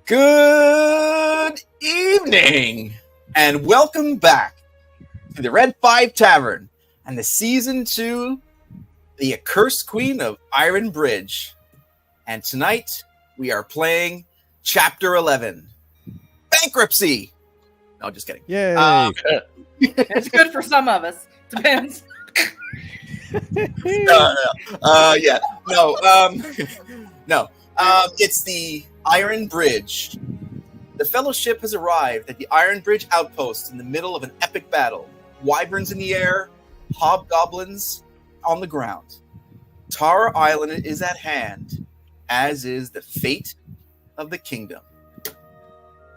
Good evening, and welcome back to the Red 5 Tavern and the Season 2, the Accursed Queen of Iron Bridge. And tonight, we are playing Chapter 11, Bankruptcy. No, just kidding. Yay! It's good for some of us. Depends. No. It's the Iron Bridge. The Fellowship has arrived at the Iron Bridge outpost in the middle of an epic battle. Wyverns in the air, Hobgoblins on the ground. Tara Island is at hand, as is the fate of the kingdom.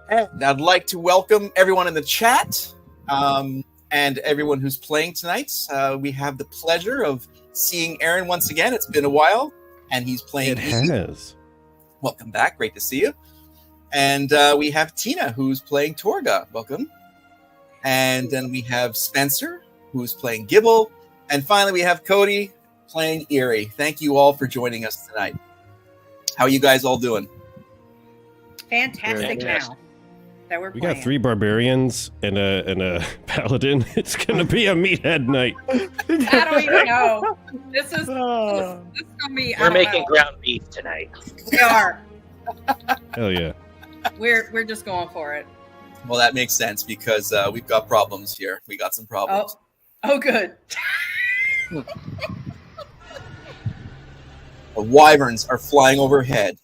And I'd like to welcome everyone in the chat and everyone who's playing tonight. We have the pleasure of seeing Aaron once again. It's been a while, and he's playing. It has. Welcome back. Great to see you. And we have Tina, who's playing Torga. Welcome. And then we have Spencer, who's playing Gibble. And finally, we have Cody playing Eerie. Thank you all for joining us tonight. How are you guys all doing? Fantastic now that we're We playing. got 3 barbarians and a paladin. It's gonna be a meathead night. I don't even know. This is gonna be. We're making ground beef tonight. We are. Hell yeah! We're just going for it. Well, that makes sense because we've got problems here. We got some problems. Oh, good. The wyverns are flying overhead.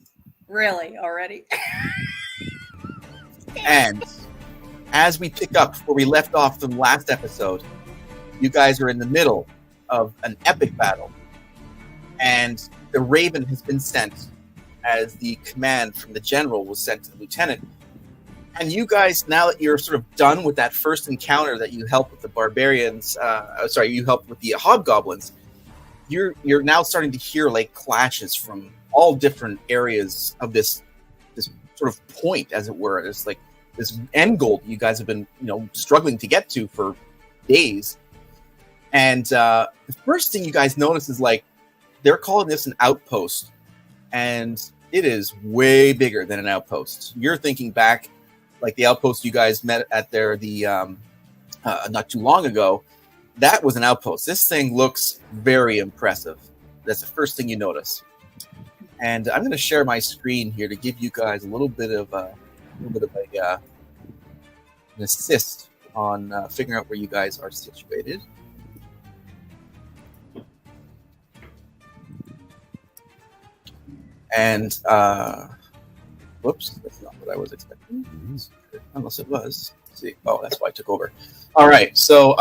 Really? Already? And as we pick up where we left off from last episode, you guys are in the middle of an epic battle. And the Raven has been sent as the command from the general was sent to the lieutenant. And you guys, now that you're sort of done with that first encounter that you helped with the barbarians, you helped with the hobgoblins, you're now starting to hear like clashes from all different areas of this sort of point, as it were. It's like this end goal you guys have been, struggling to get to for days. And the first thing you guys notice is like they're calling this an outpost, and it is way bigger than an outpost. You're thinking back, like the outpost you guys met at not too long ago. That was an outpost. This thing looks very impressive. That's the first thing you notice. And I'm going to share my screen here to give you guys a little bit of an assist on figuring out where you guys are situated. And whoops, that's not what I was expecting. Unless it was. Let's see. Oh, that's why I took over. All right, so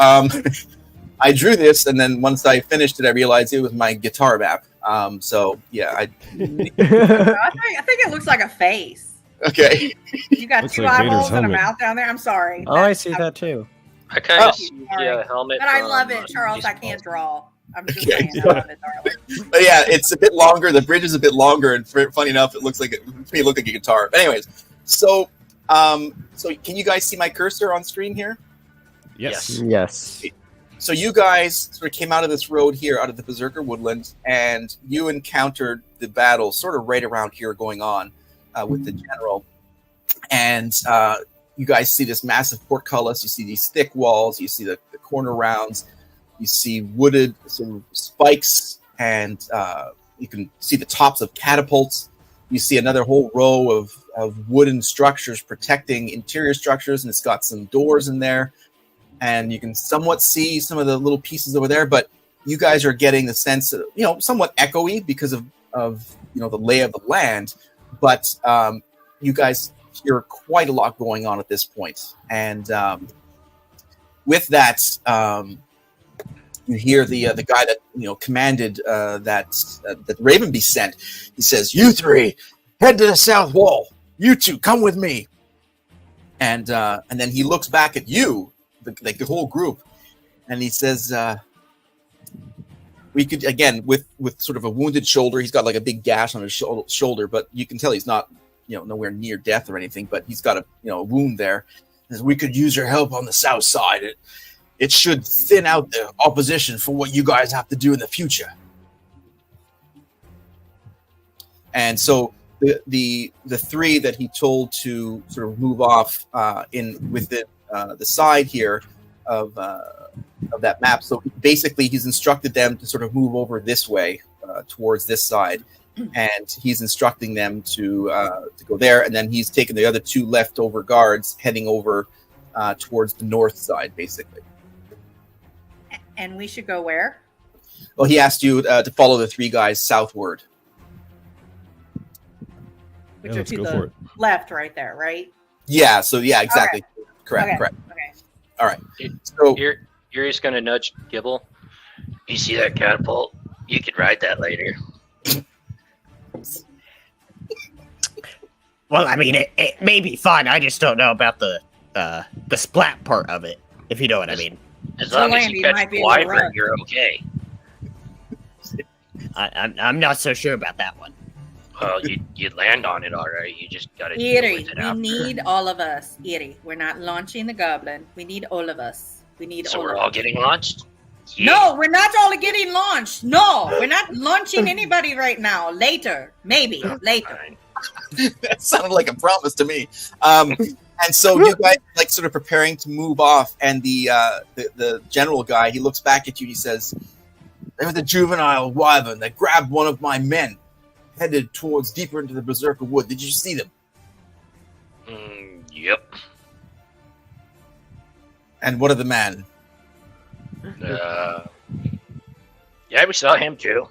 I drew this, and then once I finished it, I realized it was my guitar map. So yeah, I think it looks like a face. Okay. You got Looks 2 like eyeballs Vader's and a helmet. mouth down there. I'm sorry. Oh, I see that too. I kind of Oh, see sorry. the helmet. But I from, love it, Charles. I can't draw. I'm just Okay. saying. I love it, darling. But yeah, it's a bit longer. The bridge is a bit longer, and funny enough, it looks like it looked like a guitar. But anyways, so can you guys see my cursor on screen here? Yes. Yes. So you guys sort of came out of this road here, out of the Berserker Woodland, and you encountered the battle sort of right around here going on with the general. And you guys see this massive portcullis. You see these thick walls. You see the corner rounds. You see wooded sort of spikes, and you can see the tops of catapults. You see another whole row of wooden structures protecting interior structures, and it's got some doors in there. And you can somewhat see some of the little pieces over there, but you guys are getting the sense of, somewhat echoey because of the lay of the land. But you guys hear quite a lot going on at this point. And with that, you hear the guy that commanded that Raven be sent. He says, "You 3, head to the south wall. You 2, come with me." And then he looks back at you, the whole group, and he says, "We could again with sort of a wounded shoulder. He's got like a big gash on his shoulder, but you can tell he's not nowhere near death or anything. But he's got a wound there. He says, we could use your help on the south side. It should thin out the opposition for what you guys have to do in the future." And so the three that he told to sort of move off within the side here of that map. So basically, he's instructed them to sort of move over this way towards this side, and he's instructing them to go there. And then he's taken the other two leftover guards heading over towards the north side, basically. And we should go where? Well, he asked you to follow the three guys southward. Which Yeah, are let's to go the for it. left, right there, right? Yeah. So yeah, exactly. Okay. Correct. Okay. All right. So You're just gonna nudge Gibble. You see that catapult? You could ride that later. Well, I mean, it may be fun. I just don't know about the splat part of it, if you know what I mean. As So long as Landy you catch might be the able to wyvern, run. you're okay. I'm not so sure about that one. Well, you land on it all right. You just gotta deal Erie, with it we after. need all of us. Erie, we're not launching the goblin. We need all of us. We need So all we're of all us. getting launched? Yeah. No, we're not all getting launched. No, we're not launching anybody right now. Later, maybe later. Fine. that sounded like a promise to me. And so you guys like sort of preparing to move off, and the general guy, he looks back at you and he says, "There was a juvenile wyvern that grabbed one of my men, headed towards deeper into the Berserker Wood. Did you see them?" Yep. And what of the man? Yeah, we saw him too.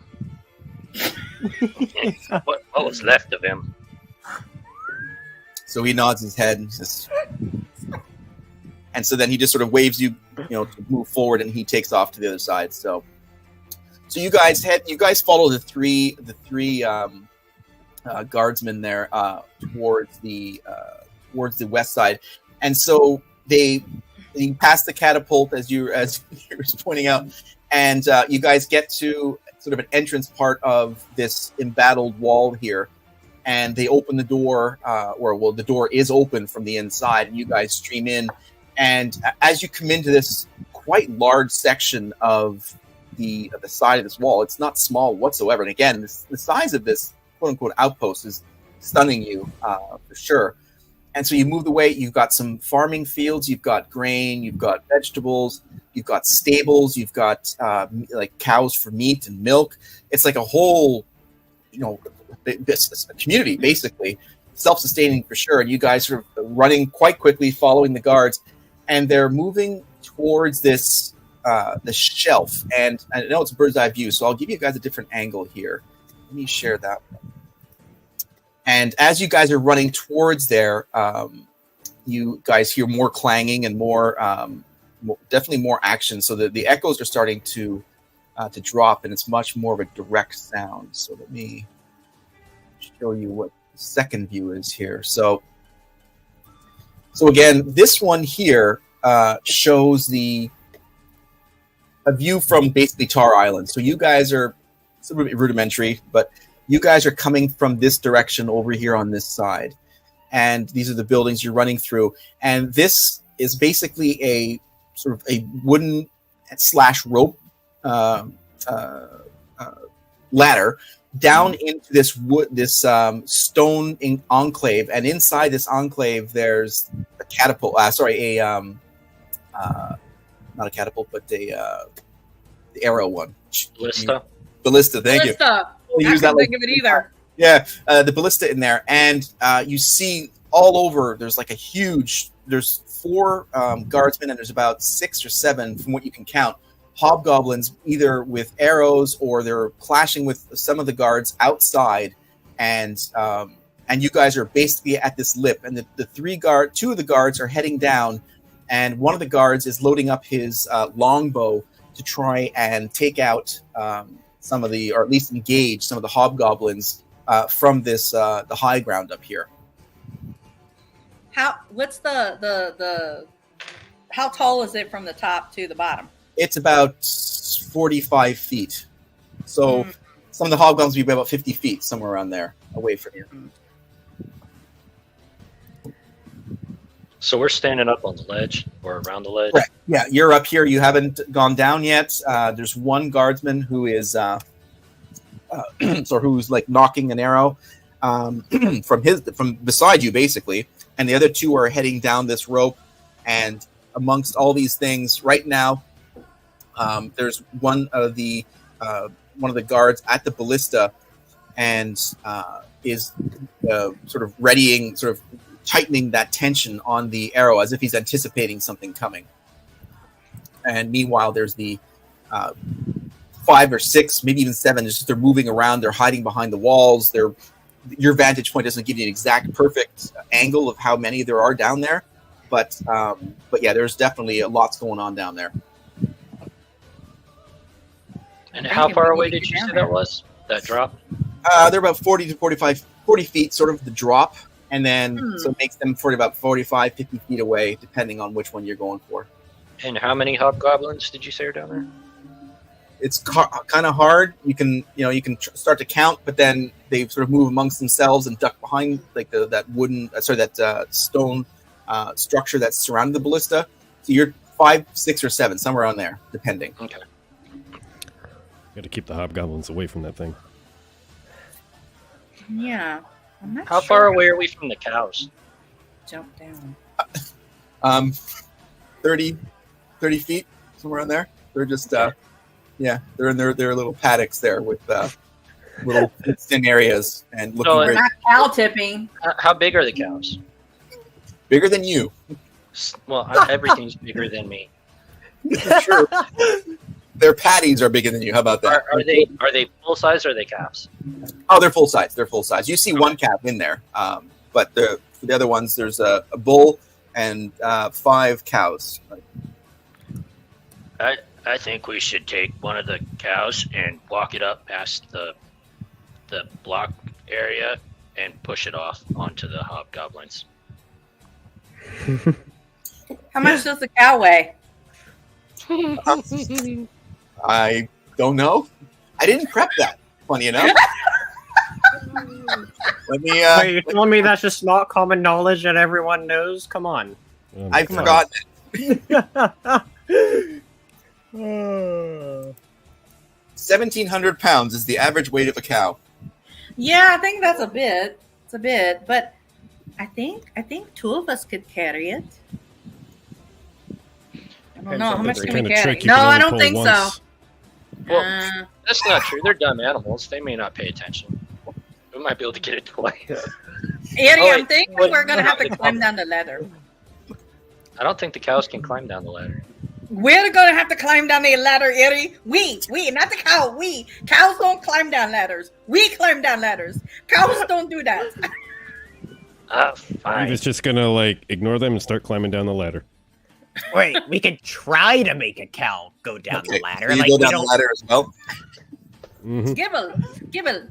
what was left of him? So he nods his head and says, and so then he just sort of waves you, to move forward, and he takes off to the other side. So you guys follow the three guardsmen there towards the west side, and so you pass the catapult as you were pointing out, and you guys get to sort of an entrance part of this embattled wall here. And they open the door, the door is open from the inside, and you guys stream in. And as you come into this quite large section of the side of this wall, it's not small whatsoever. And again, the size of this quote unquote outpost is stunning you for sure. And so you move the way. You've got some farming fields, you've got grain, you've got vegetables, you've got stables, you've got like cows for meat and milk. It's like a whole, a community, basically self-sustaining for sure. And you guys are running quite quickly, following the guards, and they're moving towards this the shelf. And I know it's a bird's eye view, so I'll give you guys a different angle here. Let me share that one. And as you guys are running towards there, you guys hear more clanging and definitely more action. So the echoes are starting to drop, and it's much more of a direct sound. So let me show you what the second view is here. So again, this one here shows a view from basically Tar Island. So you guys are sort of rudimentary, but you guys are coming from this direction over here on this side. And these are the buildings you're running through. And this is basically a sort of a wooden / rope ladder down into this stone enclave, and inside this enclave there's a catapult. Not a catapult, but the arrow one. Ballista. Thank you. We'll use that. Think of it either. Yeah, the ballista in there, and you see all over. There's like there's 4 guardsmen, and there's about 6 or 7 from what you can count. Hobgoblins, either with arrows or they're clashing with some of the guards outside, and you guys are basically at this lip. And the 2 of the guards are heading down, and one of the guards is loading up his longbow to try and take out some of or at least engage some of the hobgoblins from this the high ground up here. What's the how tall is it from the top to the bottom? It's about 45 feet. So some of the hobgoblins will be about 50 feet, somewhere around there, away from you. So we're standing up on the ledge or around the ledge. Correct. Yeah, you're up here. You haven't gone down yet. There's one guardsman who is, who's like knocking an arrow. from beside you, basically, and the other two are heading down this rope. And amongst all these things, right now, there's one of the guards at the ballista, and is sort of readying, sort of tightening that tension on the arrow as if he's anticipating something coming. And meanwhile, there's the 5 or 6, maybe even 7. Just they're moving around. They're hiding behind the walls. Your vantage point doesn't give you an exact perfect angle of how many there are down there, but yeah, there's definitely lots going on down there. And how far away did you say that was? That drop? They're about 40 to 40 feet, sort of the drop, and then so it makes them for about 45, 50 feet away, depending on which one you're going for. And how many hobgoblins did you say are down there? It's kind of hard. You can start to count, but then they sort of move amongst themselves and duck behind like that stone structure that's surrounding the ballista. So you're 5, 6, or 7, somewhere on there, depending. Okay. Got to keep the hobgoblins away from that thing. Yeah. I'm not How sure far away are we from the cows? Jump down. 30 feet, somewhere on there. They're just they're in their little paddocks there with little fenced-in areas and looking great. Not cow tipping. How big are the cows? Bigger than you. Well, everything's bigger than me. Sure. Their patties are bigger than you. How about that? Are they full size or are they calves? Oh, they're full size. They're full size. You see one calf in there, but for the other ones, there's a bull and 5 cows. I think we should take one of the cows and walk it up past the block area and push it off onto the hobgoblins. How much does the cow weigh? I don't know. I didn't prep that. Funny enough. Let me. You're telling me that's just not common knowledge that everyone knows? Come on. Oh, I God. forgot. 1,700 pounds is the average weight of a cow. Yeah, I think that's a bit. It's a bit, but I think 2 of us could carry it. I don't know. How much They're can we kinda carry? tricky, No, you can I only don't pull think so. once. Well, that's not true. They're dumb animals. They may not pay attention. We might be able to get it twice. Eddie, Oh, I'm wait, thinking what- we're going to have to what- climb down the ladder. I don't think the cows can climb down the ladder. We're going to have to climb down the ladder, Eddie. We, not the cow. We. Cows don't climb down ladders. We climb down ladders. Cows don't do that. You're Fine. just gonna like ignore them and start climbing down the ladder. Wait, we could try to make a cow go down Okay, the ladder. so you Like, go we down the don't- ladder as well. Gibble,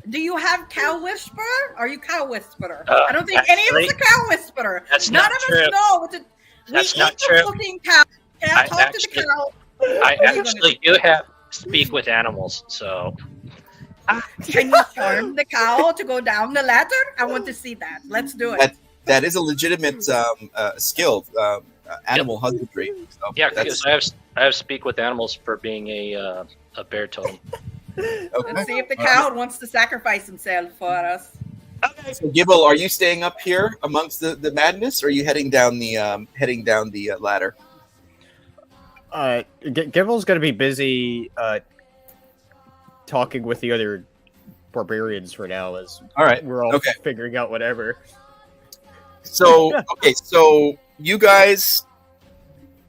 do you have cow whisperer? Are you cow whisperer? Uh, I don't think any of us actually, are cow whisperer. that's None not of true. us know what to. That's we not eat true. the fucking cow. Can I I talk to actually- the cow? I What are you gonna actually do have speak with animals, so Can you charm the cow to go down the ladder? I want to see that. Let's do it. That is a legitimate skill, animal husbandry. So yeah, that's- because I have speak with animals for being a bear totem. Let's see if the cow wants to sacrifice himself for us. So, Gibble, are you staying up here amongst the madness, or are you heading down the ladder? Gibble's going to be busy talking with the other barbarians for now, as All right. we're all Okay. figuring out whatever. So, so you guys,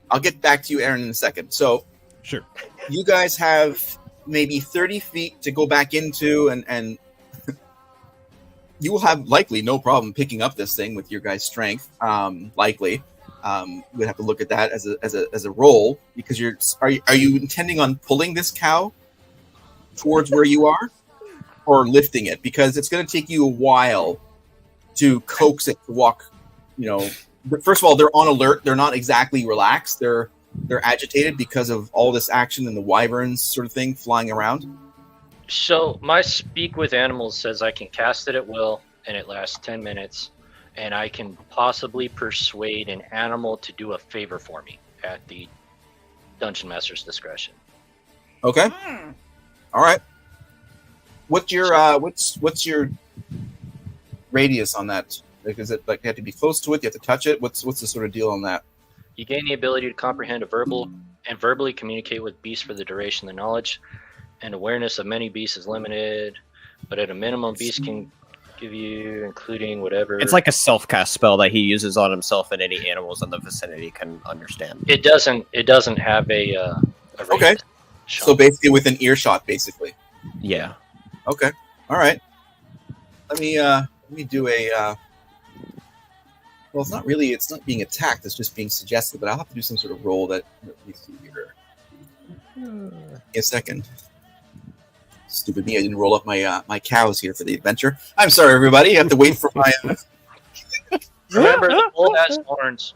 I'll get back to you, Aaron, in a second. So, Sure. you guys have maybe 30 feet to go back into, and you will have likely no problem picking up this thing with your guys' strength. Likely, we'd have to look at that as a roll, because are you intending on pulling this cow towards where you are, or lifting it? Because it's going to take you a while to coax it to walk. First of all, they're on alert. They're not exactly relaxed. They're agitated because of all this action and the wyverns sort of thing flying around. So my speak with animals says I can cast it at will, and it lasts 10 minutes, and I can possibly persuade an animal to do a favor for me at the dungeon master's discretion. Okay. All right. What's your radius on that? Like, is it like you have to be close to it? You have to touch it? What's the sort of deal on that? You gain the ability to comprehend and verbally communicate with beasts for the duration of the knowledge, and awareness of many beasts is limited, but at a minimum, beasts can give you, including whatever. It's like a self-cast spell that he uses on himself, and any animals in the vicinity can understand. It doesn't have a Okay. So basically within earshot, basically. Yeah. Okay. All right. Let me do a. Well, it's not being attacked. It's just being suggested. But I'll have to do some sort of roll that. Let me see here. A second. Stupid me! I didn't roll up my cows here for the adventure. I'm sorry, everybody. You have to wait for my. Remember, the bull has horns.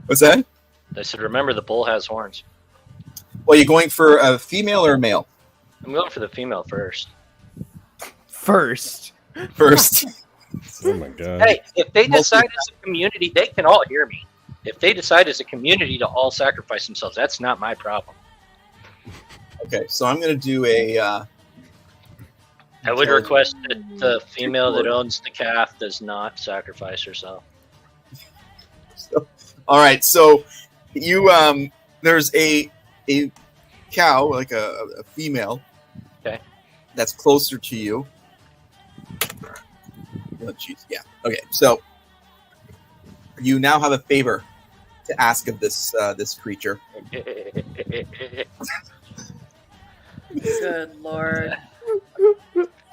What's that? I said, remember, the bull has horns. Well, you're going for a female or a male? I'm going for the female first. First. Oh my god. Hey, if they decide as a community, they can all hear me. If they decide as a community to all sacrifice themselves, that's not my problem. Okay, so I'm going to do a... I would request that the female that owns the calf does not sacrifice herself. All right, so you there's a cow, like a female, okay, that's closer to you. Oh, geez. Yeah. Okay, so you now have a favor to ask of this creature. Good Lord.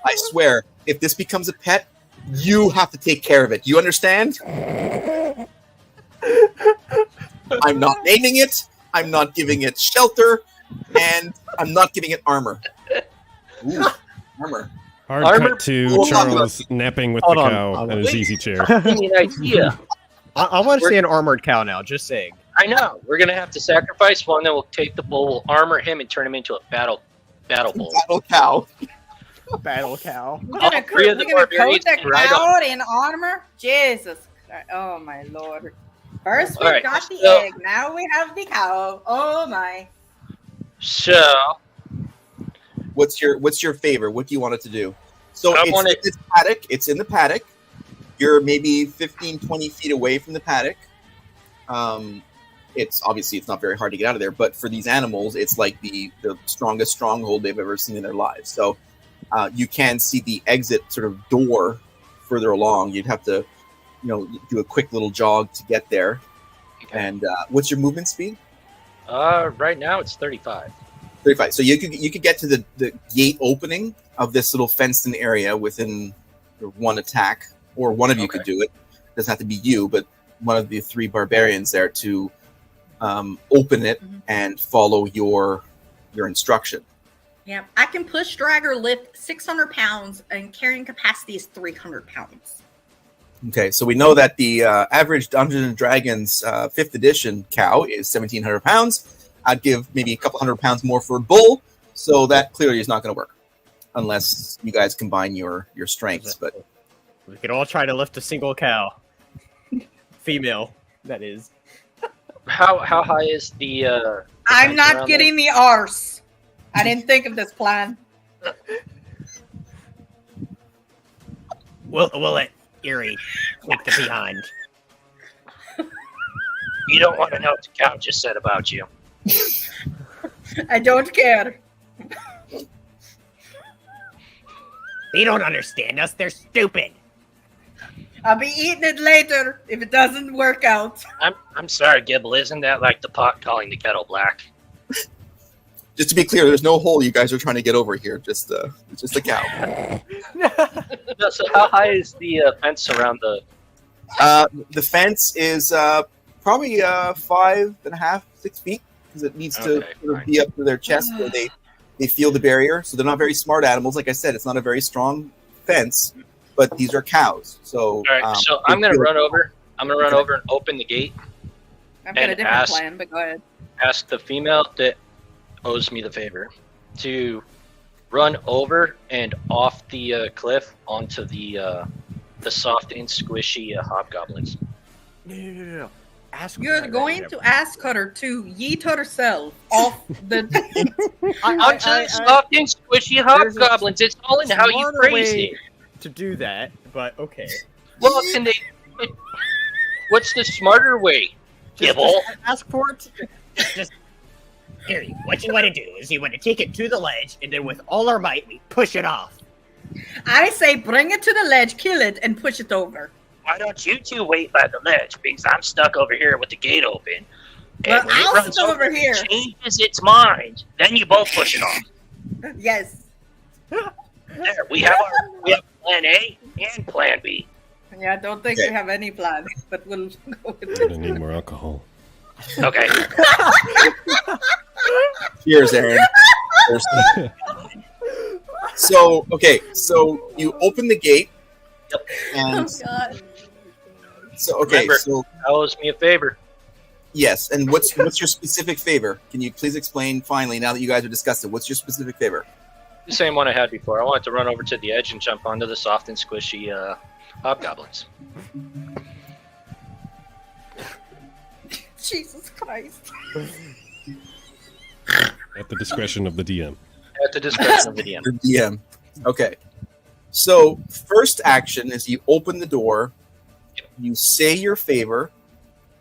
I swear, if this becomes a pet, you have to take care of it. You understand? I'm not naming it. I'm not giving it shelter, and I'm not giving it armor. Ooh, armor. Hard cut to Charles napping with the cow in his easy chair. Give me an idea. I want to see an armored cow now, just saying. I know. We're going to have to sacrifice one, then we'll take the bull, we'll armor him, and turn him into a battle bull. Battle cow. Battle cow. We're gonna coat the cow in armor? Jesus Christ. Oh my Lord. First we got the egg, now we have the cow. Oh my. So what's your favor? What do you want it to do? So it's in the paddock. You're maybe 15, 20 feet away from the paddock. It's not very hard to get out of there, but for these animals, it's like the strongest stronghold they've ever seen in their lives. So you can see the exit sort of door further along. You'd have to, do a quick little jog to get there. Okay. And what's your movement speed? Right now it's 35. 35. So you could get to the gate opening of this little fenced-in area within one attack, or one of you could do it. It doesn't have to be you, but one of the three barbarians there to open it and follow your instruction. Yeah, I can push, drag, or lift 600 pounds, and carrying capacity is 300 pounds. Okay, so we know that the average Dungeons & Dragons 5th edition cow is 1,700 pounds. I'd give maybe a couple hundred pounds more for a bull, so that clearly is not going to work unless you guys combine your strengths. But we could all try to lift a single cow. Female, that is. How high is the... I'm not getting the arse. I didn't think of this plan. We'll let Erie click the behind. You don't want to know what the cow just said about you. I don't care. They don't understand us. They're stupid. I'll be eating it later if it doesn't work out. I'm sorry, Gibble. Isn't that like the pot calling the kettle black? Just to be clear, there's no hole you guys are trying to get over here. Just a cow. So how high is the fence around the... The fence is probably 5.5, 6 feet, because it needs to sort of be up to their chest where they feel the barrier. So they're not very smart animals. Like I said, it's not a very strong fence, but these are cows. So, all right, so I'm going to run over. I'm going to run over and open the gate. I've got a different plan, but go ahead. Ask the female that owes me the favor to run over and off the cliff onto the soft and squishy hobgoblins. No. You're going to ask her to yeet herself off the... onto the soft and squishy hobgoblins. It's all in how you phrase it. to do that, but okay. Well, what's the smarter way? Just Gibble. ask for it. Just Harry, what you want to do is you want to take it to the ledge, and then with all our might, we push it off. I say bring it to the ledge, kill it, and push it over. Why don't you two wait by the ledge? Because I'm stuck over here with the gate open. Well, And when it I'll runs sit over and here. changes its mind, then you both push it off. Yes. There, we have plan A and plan B. Yeah, I don't think we have any plans, but we'll go with I'm gonna need more alcohol. Okay. Cheers, Aaron. Cheers. So you open the gate, and God. Remember, so owes me a favor. yes. And what's your specific favor? Can you please explain finally now that you guys have discussed it? What's your specific favor? The same one I had before. I wanted to run over to the edge and jump onto the soft and squishy hobgoblins. Jesus Christ. At the discretion of the DM. At the discretion of the DM. The DM. Okay. So first action is you open the door, you say your favor,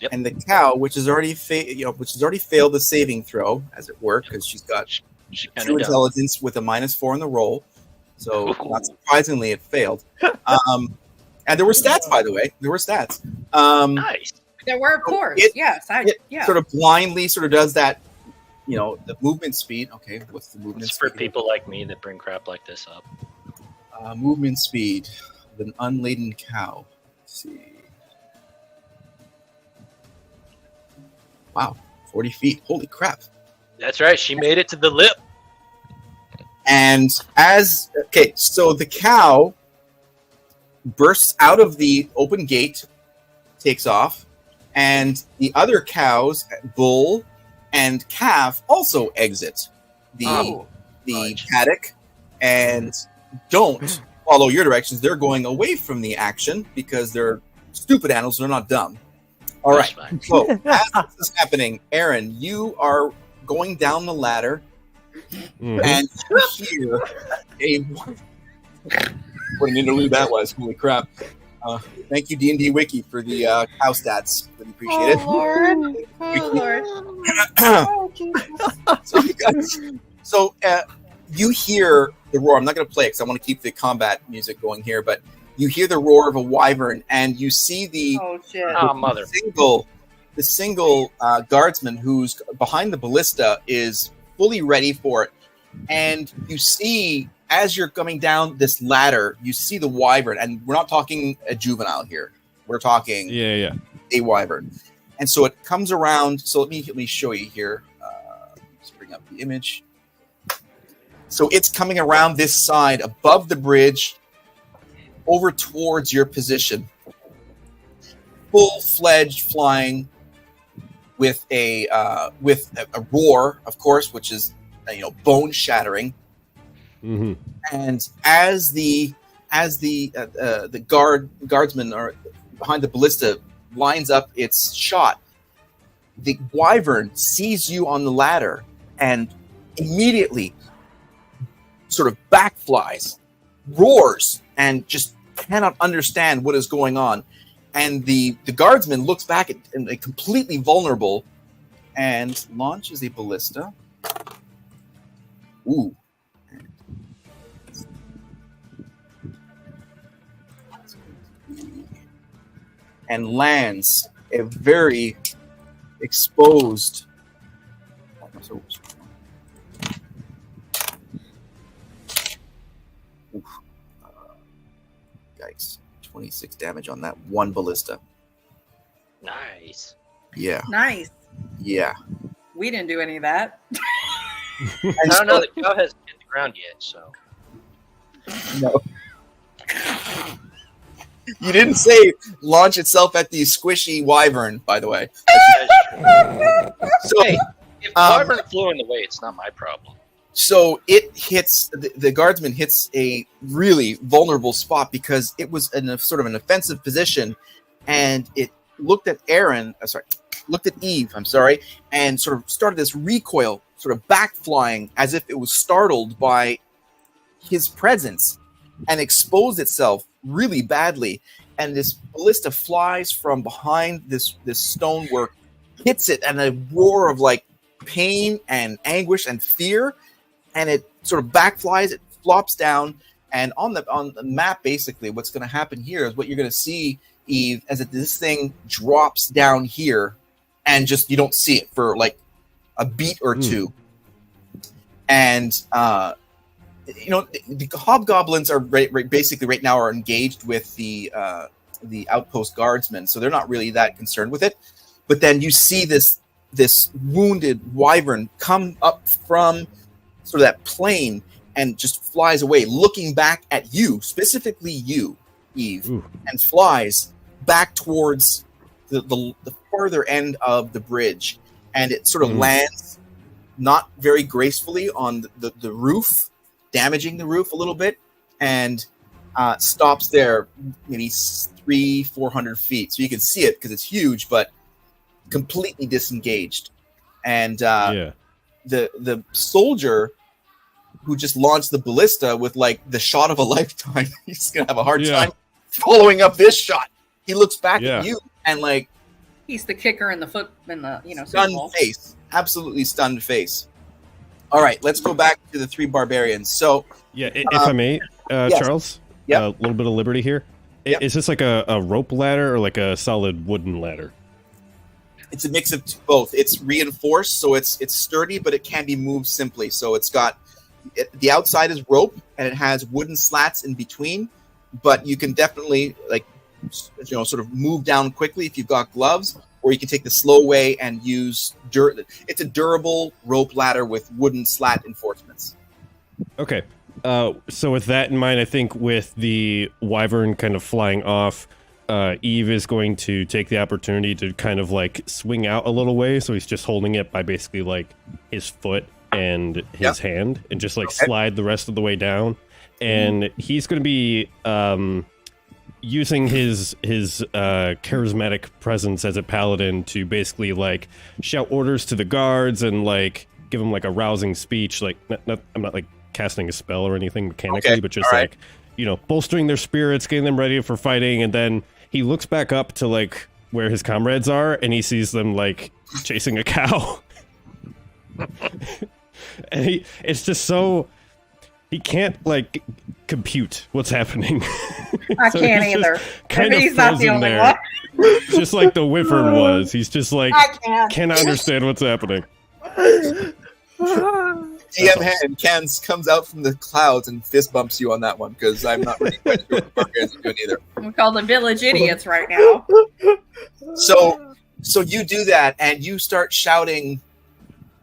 Yep. and the cow, which has already failed the saving throw, as it were, because she's got She 2 kinda does. intelligence with a -4 in the roll. So not surprisingly, it failed. And there were stats, by the way. There were stats. Nice. There were, of course. It- Yes. It sort of blindly sort of does that, the movement speed. Okay, what's the movement It's for speed? people like me that bring crap like this up. Movement speed of an unladen cow. Let's see. Wow, 40 feet. Holy crap. That's right. She made it to the lip. And so the cow bursts out of the open gate, takes off, and the other cows, bull and calf, also exit the paddock and don't follow your directions. They're going away from the action because they're stupid animals. They're not dumb. All That's right. fine. So as this is happening, Aaron, you are going down the ladder, Mhm. and you hear what an interlude that was! Holy crap! Thank you, D&D Wiki, for the cow stats. Really appreciate it. Lord. Oh, Lord. Oh, Jesus. So you hear the roar. I'm not going to play it because I want to keep the combat music going here, but you hear the roar of a wyvern, and you see the Oh, shit. Oh, mother. single guardsman who's behind the ballista is fully ready for it. And you see, as you're coming down this ladder, you see the wyvern, and we're not talking a juvenile here. We're talking Yeah. a wyvern. And so it comes around. So let me show you here. Let's bring up the image. So it's coming around this side above the bridge over towards your position. Full-fledged flying with a roar, of course, which is bone shattering. Mm-hmm. And as the guardsman or behind the ballista lines up its shot, the wyvern sees you on the ladder and immediately sort of backflies, roars, and just cannot understand what is going on. And the guardsman looks back at and completely vulnerable and launches a ballista. Ooh. And lands a very exposed. Yikes. 26 damage on that one ballista. Nice. Yeah. Nice. Yeah. We didn't do any of that. I don't know. The cow hasn't hit the ground yet, so. No. You didn't say launch itself at the squishy wyvern, by the way. So, Hey, if the wyvern flew in the way, it's not my problem. So it hits the guardsman hits a really vulnerable spot because it was in a sort of an offensive position, and it looked at Eve. I'm sorry, and sort of started this recoil, sort of backflying as if it was startled by his presence, and exposed itself really badly. And this ballista flies from behind this stonework, hits it, and a roar of like pain and anguish and fear, and it sort of backflies. It flops down, and on the map, basically, what's going to happen here is what you're going to see, Eve, as this thing drops down here, and just you don't see it for like a beat or two, and the hobgoblins are basically right now are engaged with the outpost guardsmen, so they're not really that concerned with it. But then you see this wounded wyvern come up from sort of that plain and just flies away, looking back at you, specifically you, Eve, and flies back towards the farther end of the bridge, and it sort of lands not very gracefully on the roof, damaging the roof a little bit, and stops there maybe 300-400 feet. So you can see it because it's huge, but completely disengaged. And the soldier who just launched the ballista with like the shot of a lifetime, he's gonna have a hard time following up this shot. He looks back at you and like he's the kicker in the foot in the stunned face, absolutely stunned face. All right, let's go back to the three barbarians. So if I may, Charles, a little bit of liberty here. Is this like a rope ladder or like a solid wooden ladder? It's a mix of both. It's reinforced, so it's sturdy, but it can be moved simply. So it's got the outside is rope, and it has wooden slats in between. But you can definitely sort of move down quickly if you've got gloves, or you can take the slow way and use it's a durable rope ladder with wooden slat enforcements. Okay. So with that in mind, I think with the wyvern kind of flying off, Eve is going to take the opportunity to kind of like swing out a little way. So he's just holding it by basically like his foot and his hand, and just like slide the rest of the way down. And he's going to be using his charismatic presence as a paladin to basically like shout orders to the guards and like give them like a rousing speech. Like I'm not like casting a spell or anything mechanically, but just like, bolstering their spirits, getting them ready for fighting. And then he looks back up to like where his comrades are, and he sees them like chasing a cow. And it's just so he can't like compute what's happening. I can't either. Maybe he's not the only one. Just like the wyvern was. He's just like cannot understand what's happening. DM hand comes out from the clouds and fist bumps you on that one, because I'm not really quite sure what the barbarians are doing either. We call them village idiots right now. So you do that, and you start shouting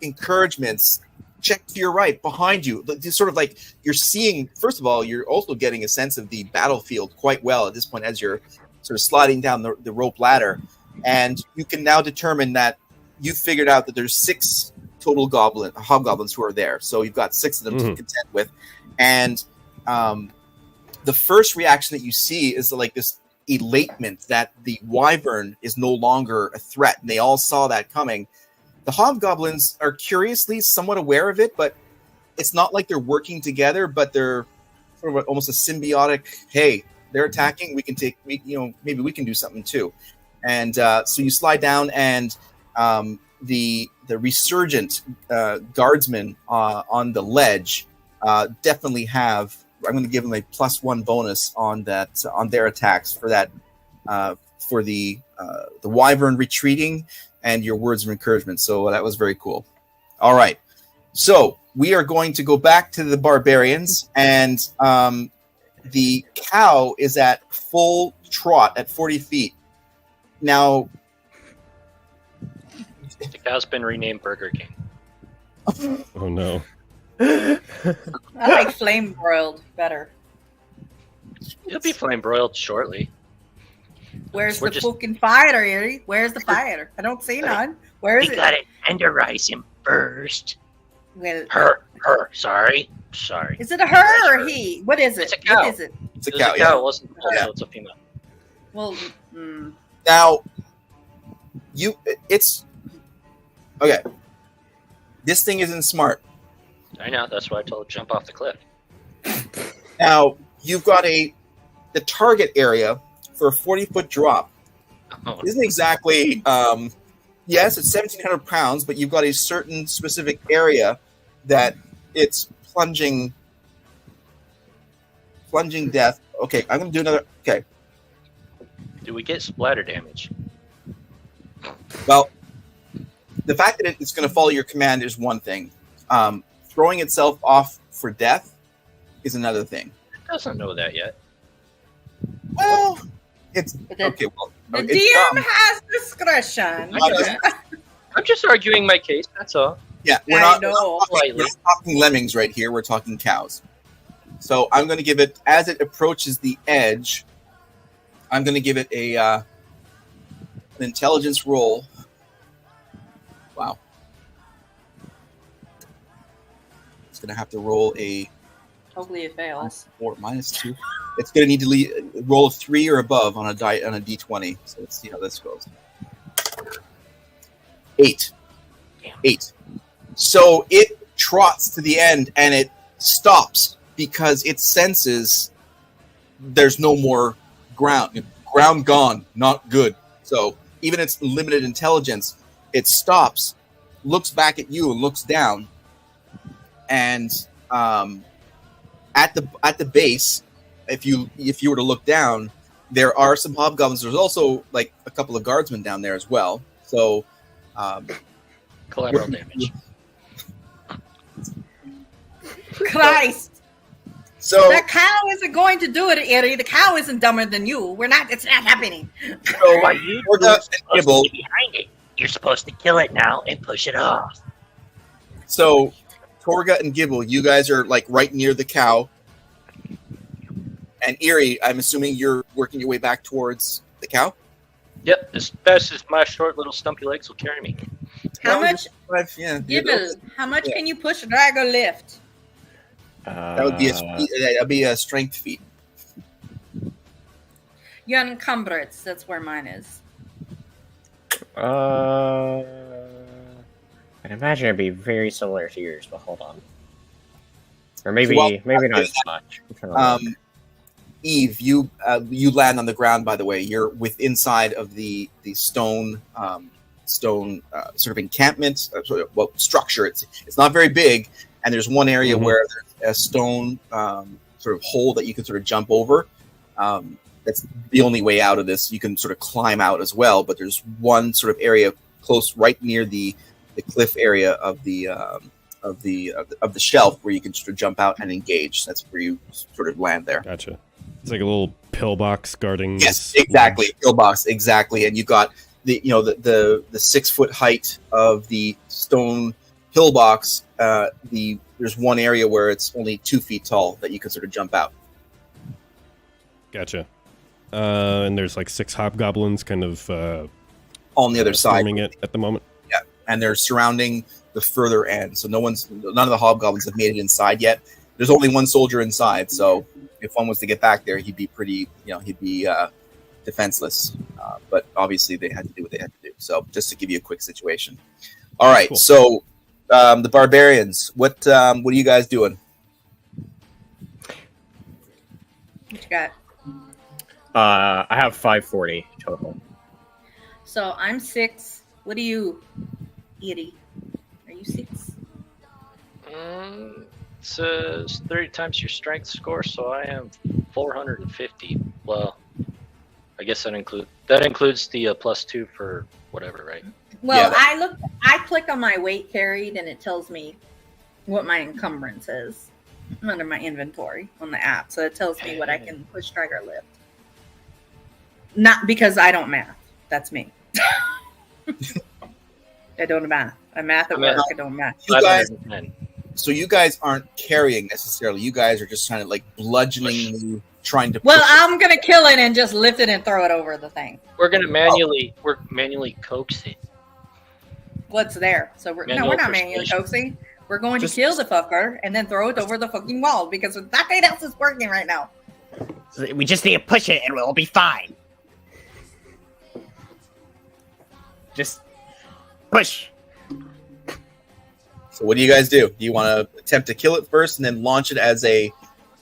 encouragements. Check to your right, behind you. It's sort of like you're seeing, first of all, you're also getting a sense of the battlefield quite well at this point as you're sort of sliding down the rope ladder. And you can now determine that you've figured out that there's 6 total hobgoblins who are there. So you've got 6 of them to contend with. And the first reaction that you see is like this elatement that the wyvern is no longer a threat. And they all saw that coming. The hobgoblins are curiously somewhat aware of it, but it's not like they're working together, but they're sort of almost a symbiotic, hey, they're attacking, maybe we can do something too. And so you slide down, and the resurgent guardsmen on the ledge definitely have, I'm going to give them a +1 bonus on that, on their attacks for that, for the wyvern retreating and your words of encouragement. So that was very cool. All right. So we are going to go back to the barbarians, and the cow is at full trot at 40 feet. Now, the cow's been renamed Burger King. Oh, no. I like flame broiled better. It'll be flame broiled shortly. Where's the fucking fighter, Erie? Where's the fighter? I don't see none. Where is it? We gotta tenderize him first. Well, Her. Sorry. Is it a her or he? What is it? It's a cow. What is it? It's a cow. It wasn't. It's a female. Well, now it's okay. This thing isn't smart. I know. That's why I told her to jump off the cliff. Now, you've got the target area for a 40-foot drop. Oh, Isn't exactly yes, it's 1,700 pounds, but you've got a certain specific area that it's plunging death. Okay, I'm gonna do another. Okay, do we get splatter damage? well, the fact that it's going to follow your command is one thing. Throwing itself off for death is another thing. It doesn't know that yet. Well, it's okay. Well, The it's DM has discretion. I'm just arguing my case. That's all. Yeah, we're I not know. we're not talking lemmings right here. We're talking cows. So I'm going to give it, as it approaches the edge, I'm going to give it an intelligence roll. Wow. It's going to have to roll a Hopefully it fails. -2. It's going to need to roll a 3 or above on a d20. So let's see how this goes. 8. 8. So it trots to the end and it stops because it senses there's no more ground. Ground gone, not good. So even its limited intelligence, it stops, looks back at you and looks down, and at the base, if you were to look down, there are some hobgoblins. There's also like a couple of guardsmen down there as well. So collateral damage. Christ! So That cow isn't going to do it, Eddie. The cow isn't dumber than you. We're not. It's not happening. Why you Torga and supposed to Gibble. be behind it? You're supposed to kill it now and push it off. So Torga and Gibble, you guys are like right near the cow. And Eerie, I'm assuming you're working your way back towards the cow. Yep, as fast as my short little stumpy legs will carry me. How much, Yeah, Gibble? How much can you push drag or lift? that would be that'd be a strength feat. You're unencumbered. That's where mine is. I imagine it'd be very similar to yours, but hold on. Or maybe Well, maybe not as much. I'm trying to look. Eve, you land on the ground. By the way, you're inside of the stone sort of encampment, structure. It's not very big, and there's one area where there's a stone sort of hole that you can sort of jump over. That's the only way out of this. You can sort of climb out as well, but there's one sort of area close, right near the cliff area of the shelf where you can sort of jump out and engage. That's where you sort of land there. Gotcha. It's like a little pillbox guarding. Yes, this exactly. ledge. Pillbox, exactly. And you've got the 6 foot height of the stone pillbox. There's one area where it's only 2 feet tall that you can sort of jump out. Gotcha. And there's like 6 hobgoblins kind of On the other side, swarming it at the moment. yeah, and they're surrounding the further end. So none of the hobgoblins have made it inside yet. There's only one soldier inside, so if one was to get back there, he'd be defenseless. But obviously, they had to do what they had to do. So just to give you a quick situation. All right, Cool. so the barbarians, what are you guys doing? What you got? I have 540 total. So I'm 6. What are you, Eddie? Are you 6? It says 30 times your strength score, so I am 450. Well, I guess that includes the +2 for whatever, right? Well, Yeah, I click on my weight carried, and it tells me what my encumbrance is under my inventory on the app. So it tells me what I can push, drag, or lift. Not because I don't math. That's me. I don't math. I math at work. I don't math. You guys, 510. so you guys aren't carrying necessarily. You guys are just trying to like bludgeoning, trying to. Well, push I'm gonna kill it and just lift it and throw it over the thing. We're gonna manually coax it. What's there? So we're Manual not manually persuasion. coaxing. We're going to kill the fucker and then throw it over the fucking wall because nothing else is working right now. So we just need to push it and we'll be fine. Just push. So what do you guys do? Do you want to attempt to kill it first and then launch it as a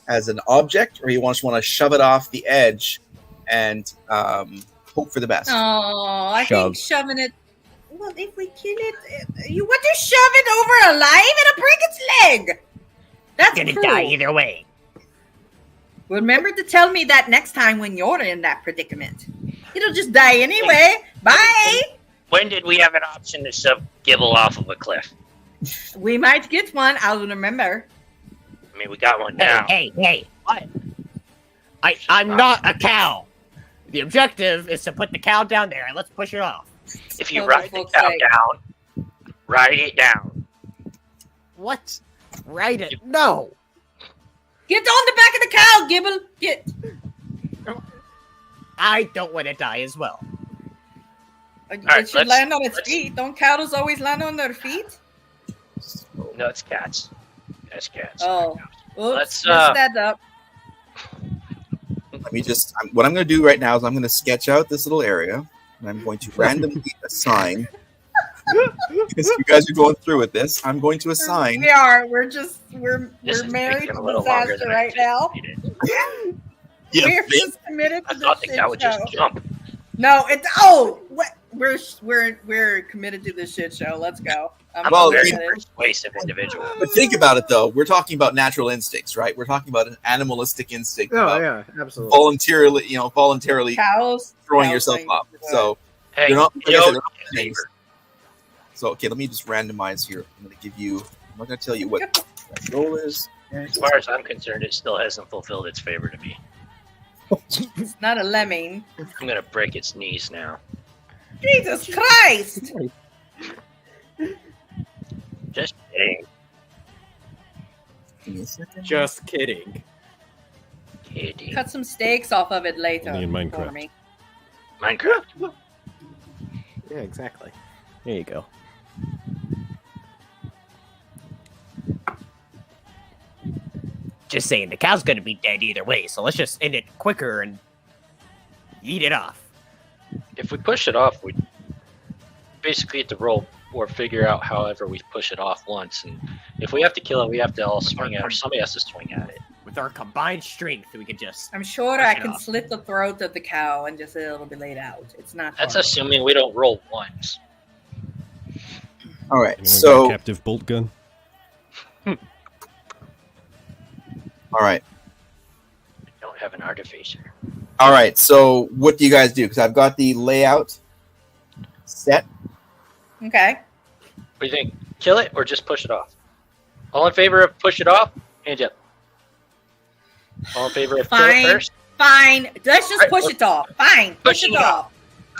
as an object, or you just want to shove it off the edge and hope for the best? Oh, I Shove. think shoving it. Well, if we kill it, you want to shove it over alive? It'll break its leg. That's Gonna cruel. die either way. Remember to tell me that next time when you're in that predicament. It'll just die anyway. Bye. When did we have an option to shove Gibble off of a cliff? We might get one. I'll remember. I mean, we got one now. Hey! What? I'm not a cow. The objective is to put the cow down there and let's push it off. If you Oh, ride for the fuck's cow sake. down, ride it down. What? Ride it? No. Get on the back of the cow, Gibble. Get. I don't want to die as well. It right, should land on its let's- feet. Don't cows always land on their feet? No, it's cats. That's cats. Oh. Oops, Let's, messed that up. Let me just. What I'm going to do right now is I'm going to sketch out this little area, and I'm going to randomly assign. Because you guys are going through with this, I'm going to assign. We are. We're This married taking to a little longer disaster than I right now. anticipated. We're just committed to I thought the this cow shit would show. just jump. No, it's what we're committed to this shit show. Let's go. I'm Well, I'm a very committed. persuasive individual. But think about it, though. We're talking about natural instincts, right? We're talking about an animalistic instinct. Oh about yeah, absolutely. voluntarily Cows throwing cows yourself like- up. So Hey, You're not- you like I know, said, they're not a things. favor. So, okay, let me just randomize here. I'm going to give you. I'm not going to tell you what that roll is. As far as I'm concerned, it still hasn't fulfilled its favor to me. It's not a lemming. I'm gonna break its knees now. Jesus Christ! Just kidding. Give me a second. Just kidding. Kidding. Cut some steaks off of it later. Only in for Minecraft. me. Minecraft? Yeah, exactly. There you go. Just saying, the cow's gonna be dead either way, so let's just end it quicker and eat it off. If we push it off, we basically have to roll or figure out however we push it off once. And if we have to kill it, we have to all swing at it, or somebody has to swing at it. With our combined strength, we could just. I'm sure Push I it can off. slit the throat of the cow and just it'll be laid out. It's not. That's hard. assuming we don't roll ones. All right. Anyone got a So, captive bolt gun. all right. I don't have an artificer. All right. So, what do you guys do? Because I've got the layout set. Okay. What do you think? Kill it or just push it off? All in favor of push it off? Hands up. All in favor of kill Fine. it first? Fine. Let's just Right, push it off. Fine. Push pushing it it off.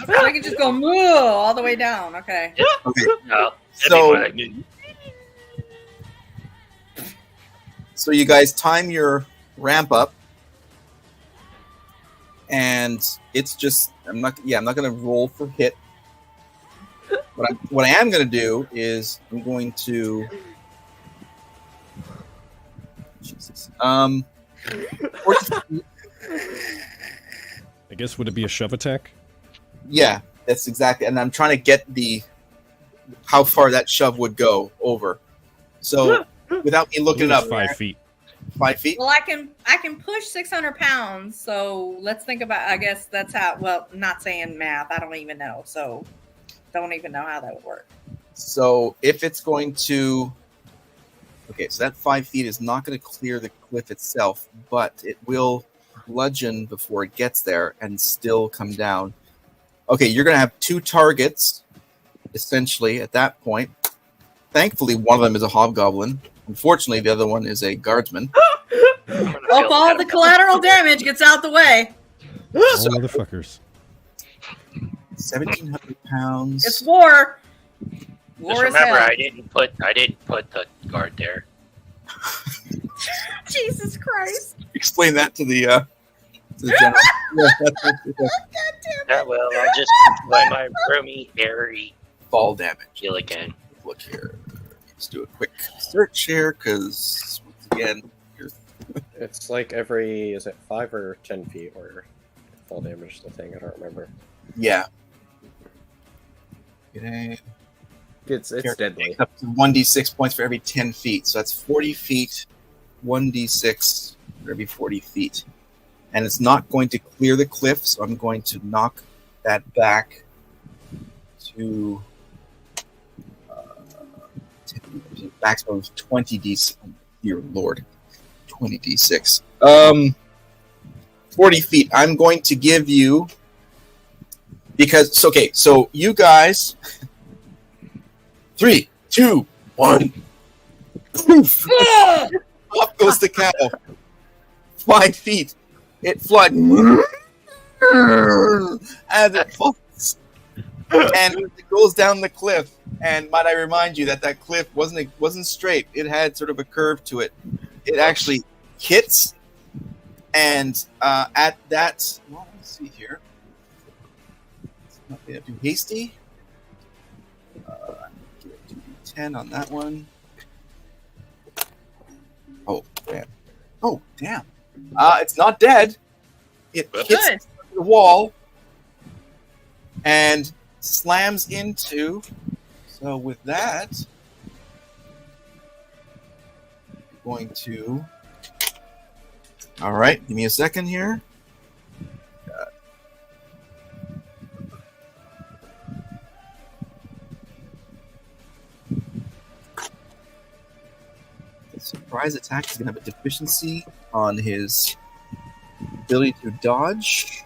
So I can just go moo all the way down. Okay. Okay. No. So- that'd be more So, you guys time your ramp up, and it's just I'm not going to roll for hit. What I am going to do is I'm going to. Jesus. I guess would it be a shove attack? Yeah, that's exactly. And I'm trying to get how far that shove would go over. So without me looking it It's up, 5 feet. 5 feet. Well, I can push 600 pounds. So let's think about. I guess that's how. Well, not saying math. I don't even know. So don't even know how that would work. So if it's going to, okay, so that 5 feet is not going to clear the cliff itself, but it will bludgeon before it gets there and still come down. Okay, you're going to have two targets, essentially, at that point. Thankfully, one of them is a hobgoblin. Unfortunately, the other one is a guardsman. I'm gonna Hope feel all bad the about collateral damage gets out the way. All motherfuckers. 1,700 pounds. It's war. Just War is remember, hell. I didn't put the guard there. Jesus Christ. Explain that to the general. Yeah, that's That will. I'll just enjoy my roomy, hairy fall damage. kill again. Look here. Let's do a quick search here, because once again, here's It's like every, is it 5 or 10 feet where fall damage is the thing? I don't remember. yeah. Okay. It's deadly. Up to 1d6 points for every 10 feet. So that's 40 feet, 1d6 for every 40 feet. And it's not going to clear the cliff, so I'm going to knock that back to maximum of 20d6. Dear Lord, 20d6. 40 feet. I'm going to give you because okay. So you guys, 3, 2, 1. Poof! Off goes the cow. 5 feet. It flies as it falls, and it goes down the cliff. And might I remind you that that cliff wasn't straight. It had sort of a curve to it. It actually hits, and at that, well, let's see here. It's not being too hasty. Give it 2d10 on that one. Oh damn! Oh damn! It's not dead. It hits the wall and slams into. So with that, I'm going to. All right, give me a second here. The surprise attack is going to have a deficiency on his ability to dodge.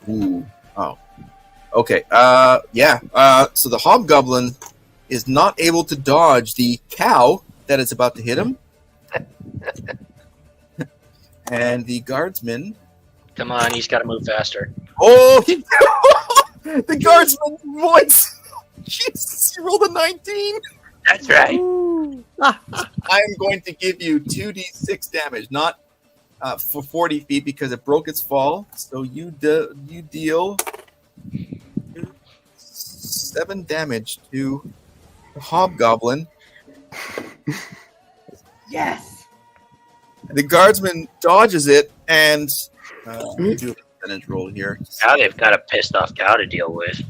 Ooh. Oh. Okay. Yeah. So the hobgoblin is not able to dodge the cow that is about to hit him. And the guardsman. Come on, he's got to move faster. Oh! The guardsman's voice! Jesus, you rolled a 19! That's right. I am going to give you 2d6 damage, not for 40 feet because it broke its fall. So you deal 7 damage to the hobgoblin. Yes. The guardsman dodges it, and let me do a percentage roll here. Now they've got a pissed off cow to deal with.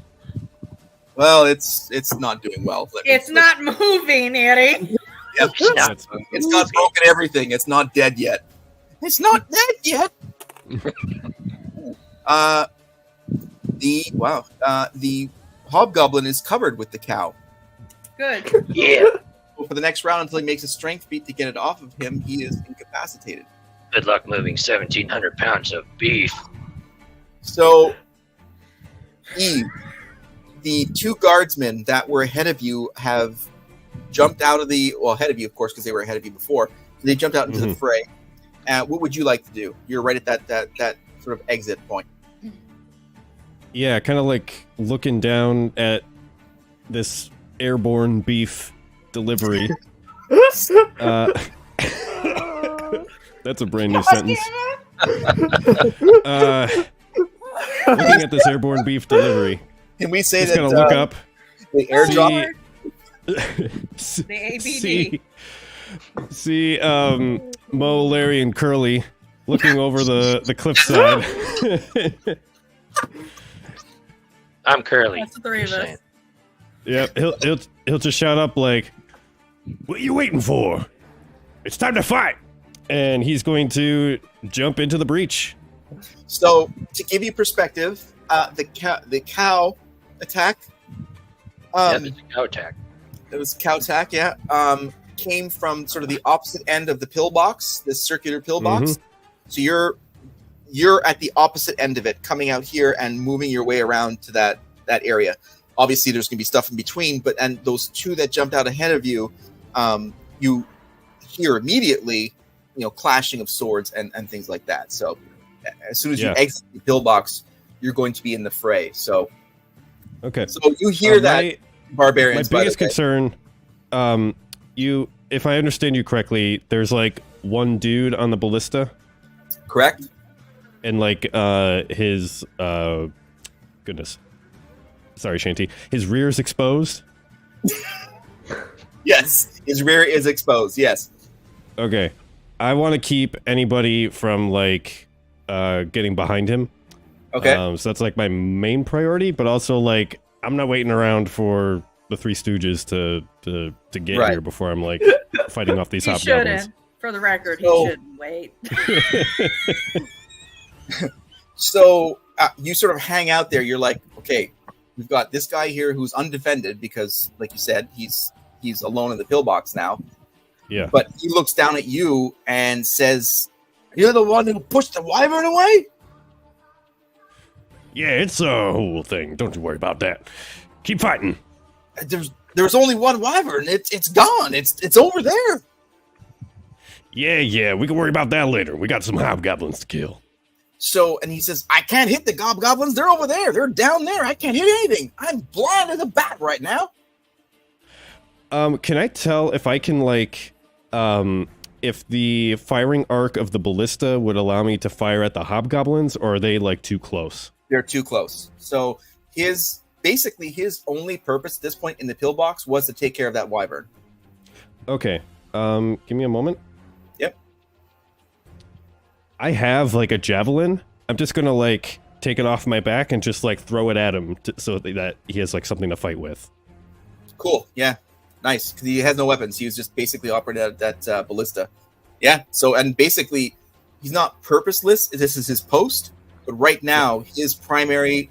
Well, it's not doing well. It's not moving, Eddie. Yep. It's not broken everything. It's not dead yet. It's not dead yet. The hobgoblin is covered with the cow. Good. Yeah. So for the next round, until he makes a strength feat to get it off of him, he is incapacitated. Good luck moving 1,700 pounds of beef. So, Eve, the 2 guardsmen that were ahead of you have jumped out of ahead of you, of course, because they were ahead of you before. So they jumped out into the fray. What would you like to do? You're right at that sort of exit point. Yeah, kind of like looking down at this airborne beef delivery. That's a brand new sentence. Looking at this airborne beef delivery. Can we say just that? Gonna look up. The airdrop. The ABD. See, Mo, Larry, and Curly looking over the cliffside. I'm Curly. That's the 3 of us. Yep, he'll just shout up like, "What are you waiting for? It's time to fight!" And he's going to jump into the breach. So to give you perspective, the cow attack. Yeah, there's a cow attack. It was cow attack. Yeah. Came from sort of the opposite end of the pillbox, this circular pillbox. So you're at the opposite end of it, coming out here and moving your way around to that area. Obviously, there's going to be stuff in between, and those 2 that jumped out ahead of you, you hear immediately, clashing of swords and things like that. So as soon as you exit the pillbox, you're going to be in the fray. So okay. So you hear that, barbarians. My biggest concern, if I understand you correctly, there's like one dude on the ballista. Correct. And like his goodness. Sorry, Shanty. His rear is exposed? Yes. His rear is exposed, yes. Okay. I want to keep anybody from like getting behind him. Okay. So that's like my main priority, but also like I'm not waiting around for the 3 Stooges to get here before I'm like fighting off these You hobgoblins. shouldn't. For the record, So- he shouldn't wait. So you sort of hang out there. You're like, okay, we've got this guy here who's undefended because, like you said, he's alone in the pillbox now. Yeah. But he looks down at you and says, "You're the one who pushed the wyvern away?" Yeah, it's a whole thing. Don't you worry about that. Keep fighting. There's only one wyvern. It's gone. It's over there. Yeah, we can worry about that later. We got some hobgoblins to kill. So, and he says, "I can't hit the hobgoblins. They're over there. They're down there. I can't hit anything. I'm blind as a bat right now." Can I tell if I can, like, if the firing arc of the ballista would allow me to fire at the hobgoblins, or are they, like, too close? They're too close. So his only purpose at this point in the pillbox was to take care of that wyvern. Okay. Give me a moment. Yep. I have, like, a javelin. I'm just gonna, like, take it off my back and just, like, throw it at him so that he has, like, something to fight with. Cool. Yeah. Nice. Because he has no weapons. He was just basically operating that ballista. Yeah. So, and basically, he's not purposeless. This is his post. But right now, his primary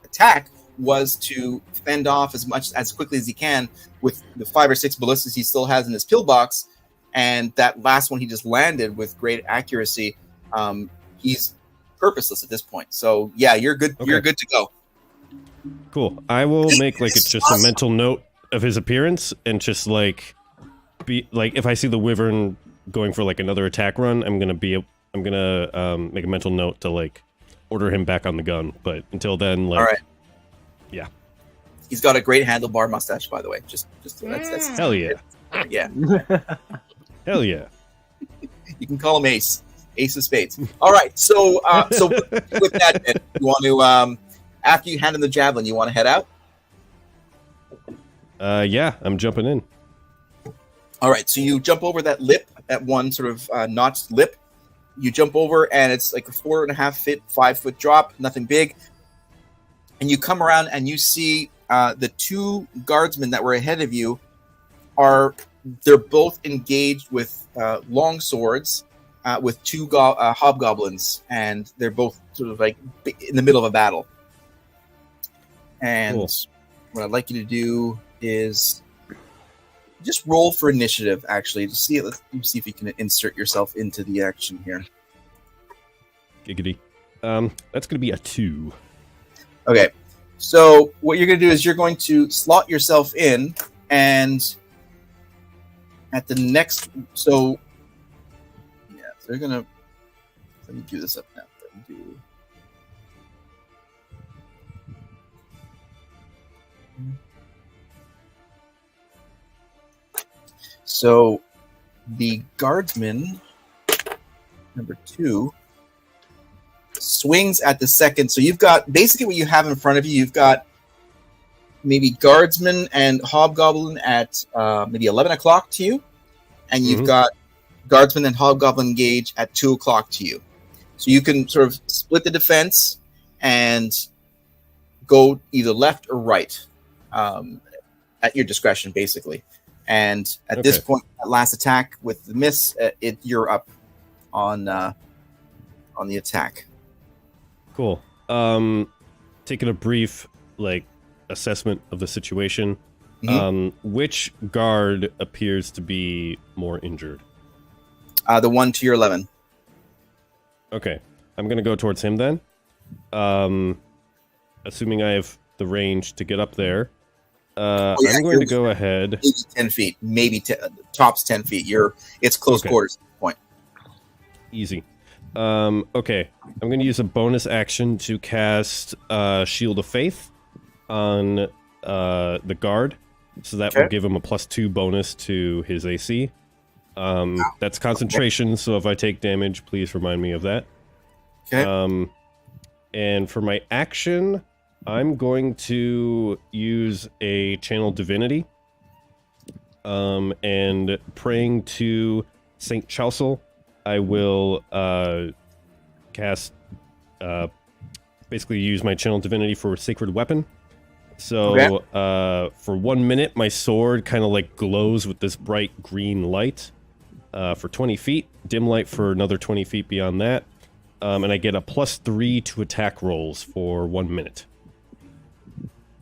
attack was to fend off as quickly as he can with the 5 or 6 ballistas he still has in his pillbox, and that last one he just landed with great accuracy. He's purposeless at this point. So yeah, you're good. Okay. You're good to go. Cool. I will make, like, it's just a mental note of his appearance and just, like, be like, if I see the wyvern going for, like, another attack run, I'm gonna make a mental note to, like, order him back on the gun. But until then, like, All right. Yeah. He's got a great handlebar mustache, by the way. Just that's Hell yeah. yeah. Hell yeah. You can call him Ace of Spades. All right. So with that, then, you want to after you hand him the javelin, you want to head out. Yeah, I'm jumping in. All right. So you jump over that lip, that one sort of notched lip. You jump over, and it's like a 4.5 5 foot drop, nothing big. And you come around, and you see the 2 guardsmen that were ahead of you they're both engaged with long swords with 2 hobgoblins, and they're both sort of like in the middle of a battle. And Cool. What I'd like you to do is just roll for initiative, actually, to see. Let's see if you can insert yourself into the action here. Giggity. That's gonna be a 2. Okay, so what you're going to do is you're going to slot yourself in, and at the next, so they're going to, let me do this up now. Let me do, so the guardsman, number 2, swings at the second. So you've got basically what you have in front of you. You've got maybe guardsman and hobgoblin at maybe 11 o'clock to you, and you've got guardsman and hobgoblin engage at 2 o'clock to you. So you can sort of split the defense and go either left or right at your discretion, basically. And at this point, that last attack with the miss, you're up on the attack. Cool. Taking a brief, like, assessment of the situation. Which guard appears to be more injured? The one to your 11. Okay. I'm going to go towards him then. Assuming I have the range to get up there. I'm going to go ahead. Maybe 10 feet. Maybe tops 10 feet. It's close quarters at this point. Easy. Okay. I'm going to use a bonus action to cast Shield of Faith on the guard. So that will give him a +2 bonus to his AC. That's concentration, so if I take damage, please remind me of that. Okay. And for my action, I'm going to use a Channel Divinity. And praying to Saint Chausel, I will cast, basically use my Channel Divinity for Sacred Weapon. So for 1 minute, my sword kind of like glows with this bright green light for 20 feet. Dim light for another 20 feet beyond that. And I get a +3 to attack rolls for 1 minute.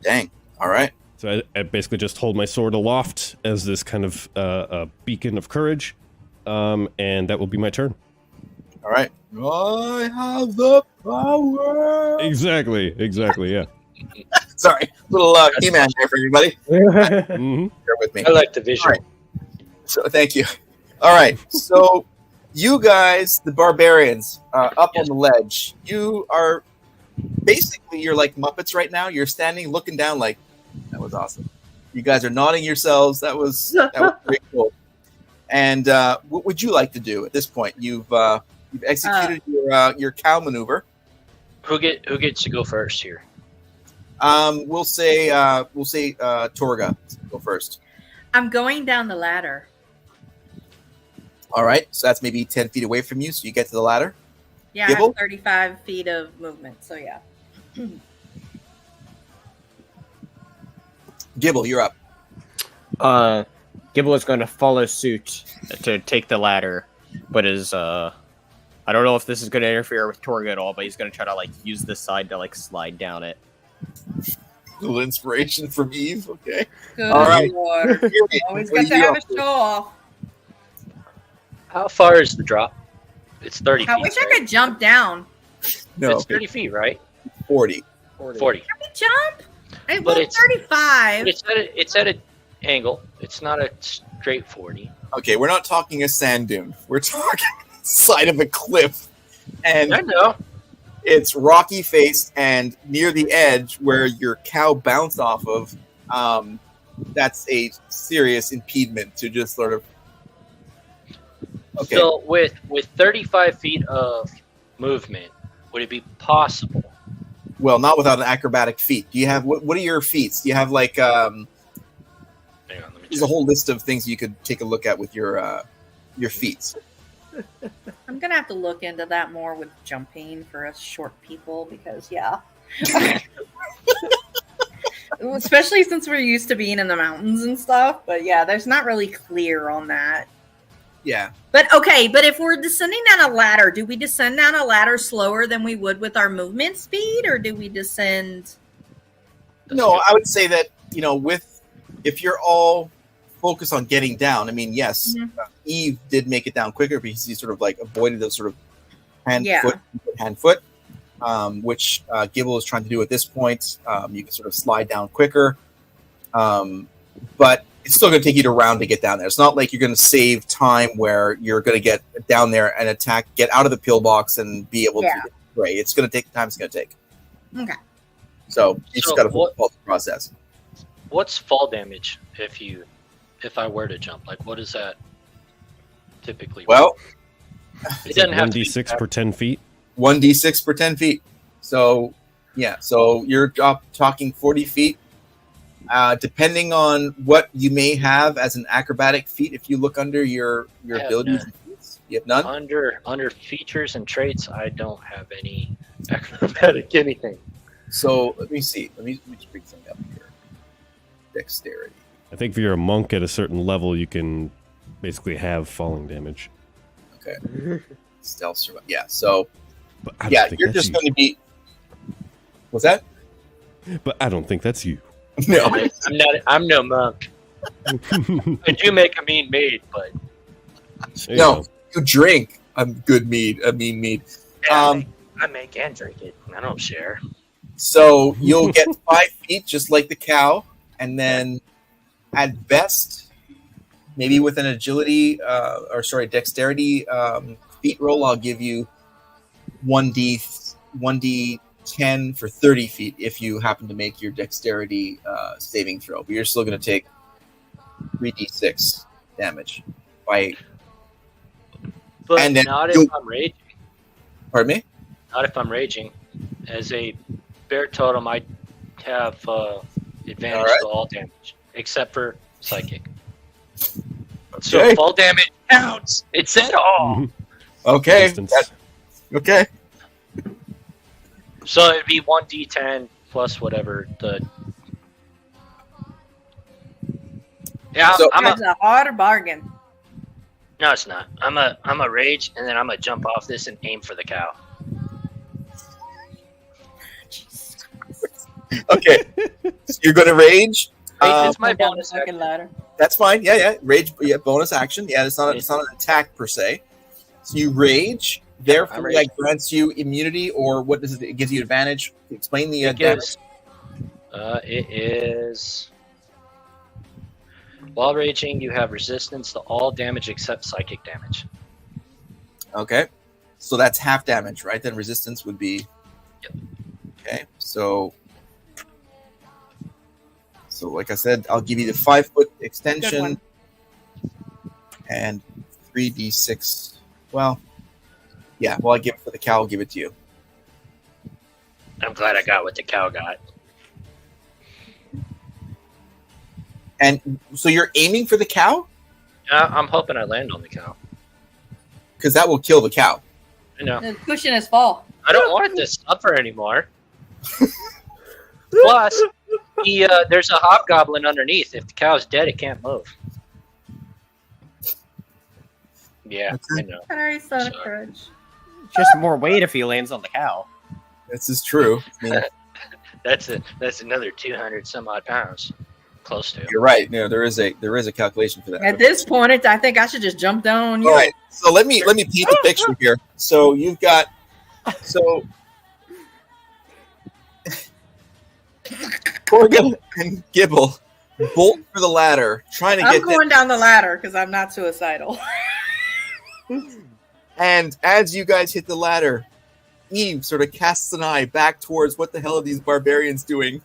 Dang. All right. So I basically just hold my sword aloft as this kind of a beacon of courage. And that will be my turn. All right. I have the power. Exactly, yeah. Sorry, little He-Man there for everybody. Mm-hmm. Bear with me. I like the visual. All right. So thank you. All right. So you guys, the barbarians, up on the ledge, you are basically you're like Muppets right now. You're standing, looking down, like that was awesome. You guys are nodding yourselves. That was pretty cool. And what would you like to do at this point? You've executed your cow maneuver. Who gets to go first here? We'll say Torga go first. I'm going down the ladder. All right, so that's maybe 10 feet away from you, so you get to the ladder. Yeah, Gibble? I have 35 feet of movement, so yeah. Gibble, you're up. Gibble is going to follow suit to take the ladder, but I don't know if this is going to interfere with Torga at all, but he's going to try to use this side to slide down it. Little inspiration from Eve. Okay. Good All right. Lord. Always What got to are you have up a show off. How far is the drop? It's 30 I feet. wish I could jump down. No, It's 30 feet, right? 40. 40. Can we jump? I But rolled 35. It's at an angle. It's not a straight 40. Okay, we're not talking a sand dune. We're talking side of a cliff, and I know. it's rocky faced, and near the edge where your cow bounced off of, that's a serious impediment to just sort of. Okay. So with 35 feet of movement, would it be possible? Well, not without an acrobatic feat. Do you have what are your feats? Do you have like Hang on, let me there's check. a whole list of things you could take a look at with your feats. I'm going to have to look into that more with jumping for us short people because, yeah. Especially since we're used to being in the mountains and stuff. But yeah, there's not really clear on that. Yeah. But okay, but if we're descending down a ladder, do we descend down a ladder slower than we would with our movement speed, or do we descend? No, I would say that if you're all focused on getting down. I mean, yes, Eve did make it down quicker because he sort of avoided those sort of hand foot, which Gibble is trying to do at this point. You can sort of slide down quicker, but it's still going to take you to round to get down there. It's not like you're going to save time where you're going to get down there and attack, get out of the pillbox, and be able to spray. It's going to take the time it's going to take. Okay. So you just got to follow the process. What's fall damage if I were to jump? What is that typically? Well, it doesn't have to be 1d6 per 10 feet. 1d6 per 10 feet. So yeah, so you're talking 40 feet. Depending on what you may have as an acrobatic feat, if you look under your abilities, and feats, you have none. Under features and traits, I don't have any acrobatic anything. So let me see. Let me just bring something up here. Dexterity. I think if you're a monk at a certain level, you can basically have falling damage. Okay. Stealth survival. Yeah. So But I don't think you're that's just you. going to be. What's that? But I don't think that's you. No. I'm no monk. I do make a mean mead, but There you No. go. You drink a good mead, a mean mead. I make and drink it. I don't share. So you'll get 5 feet, just like the cow, and then at best, maybe with an agility, dexterity feat roll, I'll give you 1d10 for 30 feet if you happen to make your dexterity saving throw. But you're still going to take 3d6 damage. But And then not if you- I'm raging. Pardon me? Not if I'm raging. As a bear totem, I have advantage All right. to all damage, except for psychic. So Okay. fall damage counts. It said all. Okay. Distance. Okay. So it'd be 1d10 plus whatever the Yeah, So- I'm a, It's a harder bargain. no, it's not. I'm a rage, and then I'm gonna jump off this and aim for the cow. Okay, so you're going to rage. Rage is my Down the bonus fucking action. ladder. That's fine. Yeah. Rage. Yeah, bonus action. Yeah, it's not an attack per se. So you rage. Therefore, I'm that raging. grants you immunity, or what does it? It gives you advantage. Explain the It damage. gives. It is. While raging, you have resistance to all damage except psychic damage. Okay, so that's half damage, right? Then resistance would be. Yep. Okay, so like I said, I'll give you the 5-foot Good extension one. and 3d6. Well, yeah. Well, I give it for the cow. I'll give it to you. I'm glad I got what the cow got. And so you're aiming for the cow I'm hoping I land on the cow. because that will kill the cow. I know. It's pushing his fall. I don't want it to suffer anymore. Plus, there's a hobgoblin underneath. If the cow's dead, it can't move. Yeah, I know. Sorry, son of Sorry. courage. Just more weight if he lands on the cow. This is true. I mean, That's another 200 some odd pounds. Close to. you're right. No, there is a calculation for that. At this point, I think I should just jump down on you. All right. So let me paint the picture here. So you've got Corgan and Gibble bolt for the ladder, trying to I'm get going down the ladder because I'm not suicidal. and as you guys hit the ladder, Eve sort of casts an eye back towards what the hell are these barbarians doing?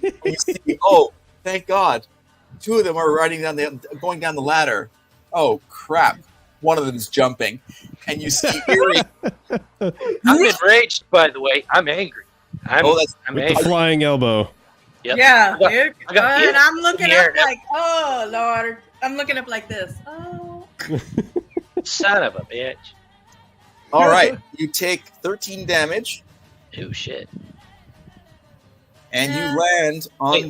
And you see, oh, thank God, 2 of them are going down the ladder. Oh crap! One of them is jumping, and you see Erie. I'm enraged, by the way. I'm angry. I'm That's I'm With the angry. flying elbow. Yep. Yeah, I got- dude. I got And I'm looking here up now. like, oh Lord. I'm looking up like this. Oh. Son of a bitch. all right. You take 13 damage, Oh shit. and Yeah. you land on Wait,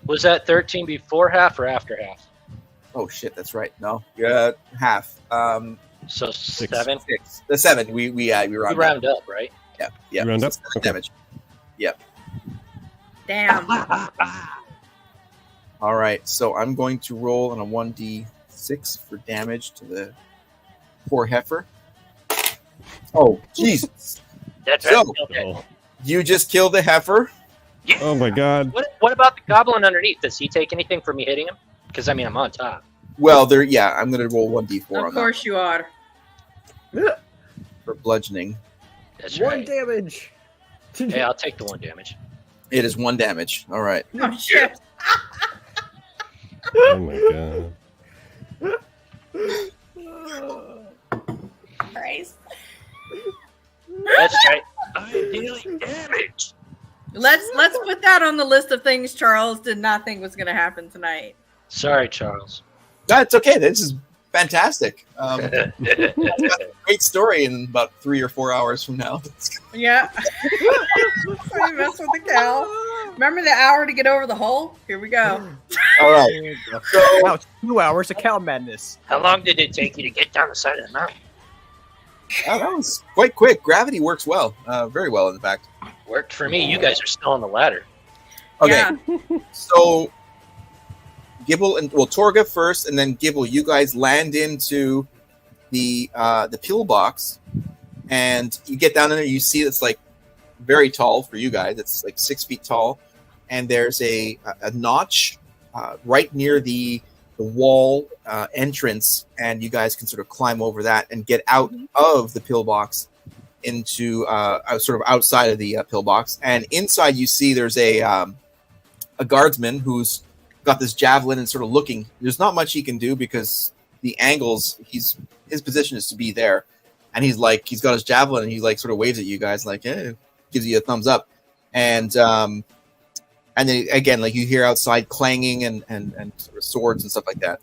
was that 13 before half or after half? Oh shit, that's right. No, you're at half. So 7. 6. The 7. We We round up. round up, right? Yeah, yeah. You round So up? 7 Okay. damage. Damn. All right, so I'm going to roll on a 1d6 for damage to the poor heifer. Oh, Jesus! That's So- right. Okay. Oh. You just killed the heifer. Oh my god. What about the goblin underneath? Does he take anything for me hitting him? Because I mean, I'm on top. Well, there. Yeah, I'm going to roll 1d4 Of on that course you are. for bludgeoning. That's 1 right. damage. Hey, I'll take the 1 damage. It is 1 damage. All right. Oh shit. Oh my god. Christ. That's right. I'm dealing damage. Let's put that on the list of things Charles did not think was gonna happen tonight. Sorry, Charles. That's okay. This is fantastic. Great story in about 3 or 4 hours from now. Yeah. So you mess with the cow. Remember the hour to get over the hole? Here we go. All right. So Wow, 2 hours of cow madness. How long did it take you to get down the side of the mountain? that was quite quick. Gravity works well, very well, in fact. Worked for me. You guys are still on the ladder. Okay, Yeah. so Gibble and Torga first, and then Gibble. You guys land into the pillbox, and you get down in there. You see it's like very tall for you guys. It's like 6 feet tall, and there's a notch right near the wall entrance, and you guys can sort of climb over that and get out of the pillbox into sort of outside of the pillbox. And inside, you see there's a guardsman who's got this javelin and sort of looking. There's not much he can do because the angles. His position is to be there, and he's got his javelin and he like sort of waves at you guys like, gives you a thumbs up, and then again, like you hear outside clanging and sort of swords and stuff like that.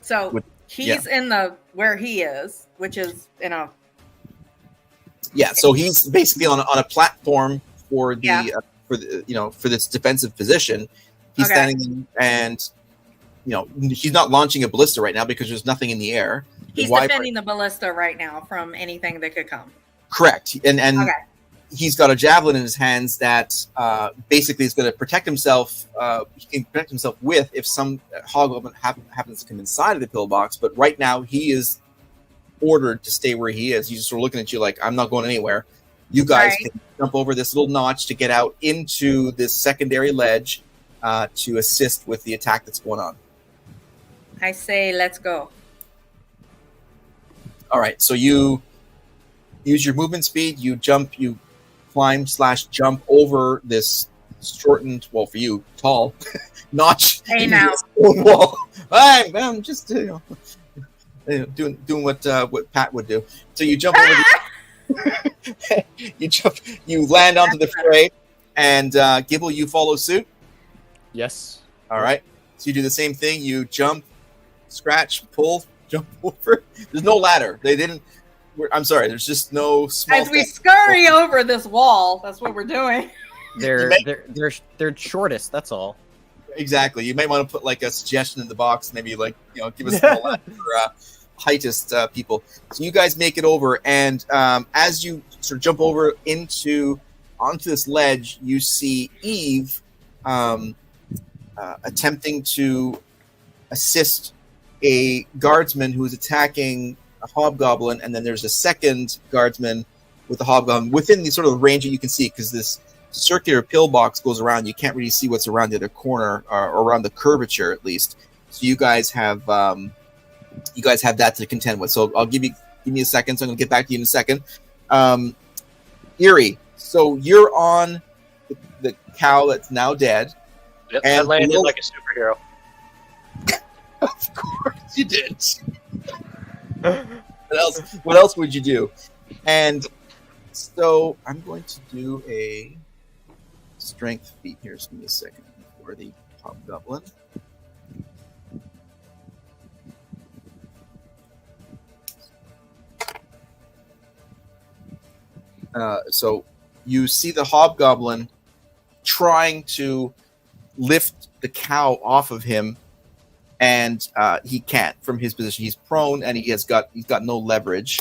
So With- he's in the where he is, which is in a Yeah, so he's basically on a platform for the Yeah. for this defensive position. He's Okay. standing and he's not launching a ballista right now because there's nothing in the air. He's Wyvern- defending the ballista right now from anything that could come. Correct, and Okay. he's got a javelin in his hands that basically is going to protect himself. He can protect himself with if some hobgoblin happens to come inside of the pillbox. But right now, he is ordered to stay where he is. He's just sort of looking at you like, I'm not going anywhere. You guys Right. can jump over this little notch to get out into this secondary ledge to assist with the attack that's going on. I say, let's go. All right, so you use your movement speed. You jump, you climb/jump over this shortened, well, for you, tall notch. Hey, in now. this stone wall. I'm just doing what Pat would do. So you jump over. You land onto the fray, and Gibble, you follow suit. Yes. All right. So you do the same thing. You jump, scratch, pull, jump over. There's no ladder. They didn't. I'm sorry. There's just no small. As we scurry over this wall, that's what we're doing. They're shortest. That's all. Exactly. You might want to put like a suggestion in the box. Maybe like give us a ladder for heightest people. So you guys make it over, and as you sort of jump over onto this ledge, you see Eve attempting to assist a guardsman who is attacking a hobgoblin, and then there's a second guardsman with the hobgoblin within the sort of range that you can see, because this circular pillbox goes around. You can't really see what's around the other corner or around the curvature, at least. So you guys have that to contend with. So I'll give me a second. So I'm going to get back to you in a second. Eerie. So you're on the cow that's now dead. Yep, I And landed below- like a superhero. Of course you did. What else would you do? And so I'm going to do a strength feat here. Just give me a second for the hobgoblin. So you see the hobgoblin trying to lift the cow off of him, and he can't from his position. He's prone, and he's got no leverage.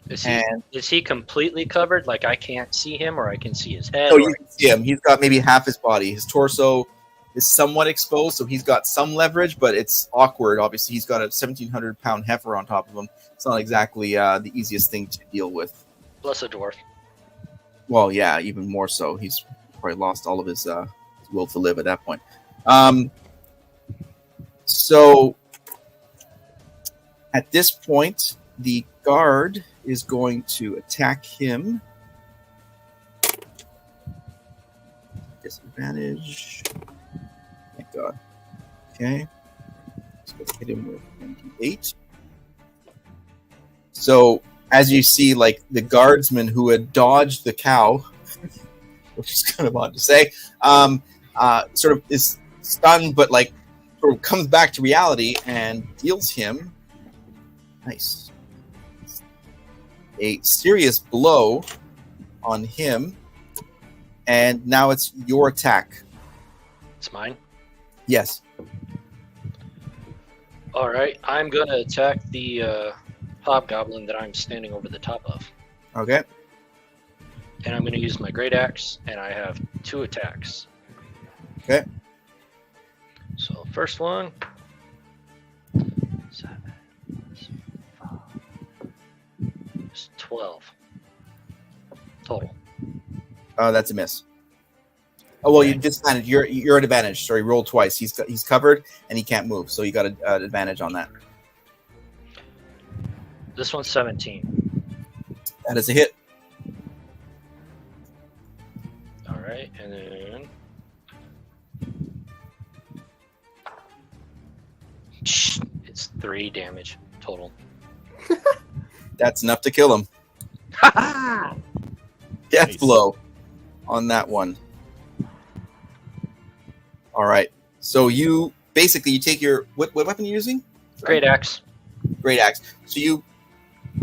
Is he completely covered? Like I can't see him, or I can see his head? No, or you can see him. He's got maybe half his body. His torso is somewhat exposed, so he's got some leverage, but it's awkward. Obviously, he's got a 1,700-pound heifer on top of him. It's not exactly the easiest thing to deal with. Plus a dwarf. Well, yeah, even more so. He's probably lost all of his will to live at that point. So at this point, the guard is going to attack him. Disadvantage. Thank God. Okay. So let's hit him with 98. So as you see, like the guardsman who had dodged the cow, which is kind of odd to say, sort of is stunned, but like sort of comes back to reality and deals him a serious blow on him. And now it's your attack. It's mine. Yes. All right, I'm gonna attack the hobgoblin that I'm standing over the top of, Okay. and I'm gonna use my great axe, and I have 2 attacks. Okay. So first one. 7, 5, it's 12 total. Oh, that's a miss. Oh well, you disadvantage. You're at advantage. Sorry, roll twice. He's covered and he can't move, so you got an advantage on that. This one's 17. That is a hit. All right, and then it's 3 damage total. That's enough to kill him. Death Nice. blow on that one. All right. So you basically take your what weapon are you using? Great axe. Great axe. So you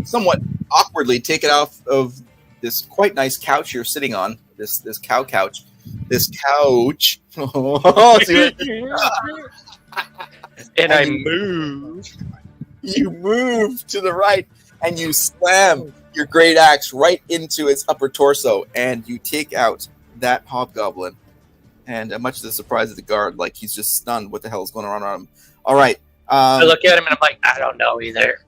somewhat awkwardly take it off of this quite nice couch you're sitting on. This cow couch. This couch. Oh, see what- And I move. you move to the right and you slam your great axe right into its upper torso, and you take out that hobgoblin. And much to the surprise of the guard, like he's just stunned. What the hell is going on around him? All right. I look at him and I'm like, I don't know either.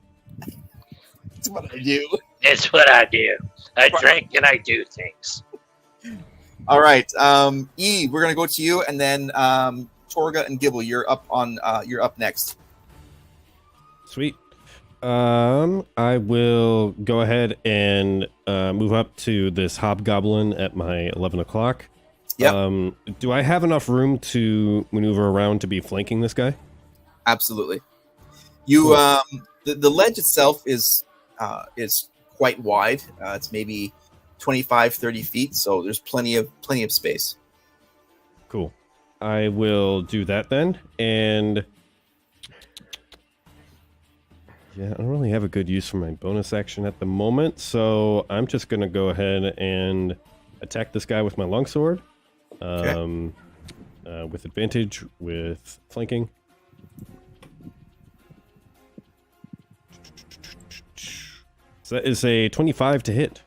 That's what I do. It's what I do. I drink and I do things. All right. E, we're gonna go to you, and then Torga and Gibble, you're up next. Sweet. I will go ahead and move up to this hobgoblin at my 11 o'clock. Yep. Do I have enough room to maneuver around to be flanking this guy? Absolutely. You the ledge itself is quite wide. It's maybe 25, 30 feet, so there's plenty of space. Cool. I will do that then, and yeah, I don't really have a good use for my bonus action at the moment, so I'm just gonna go ahead and attack this guy with my longsword. Okay. With advantage, with flanking. So that is a 25 to hit.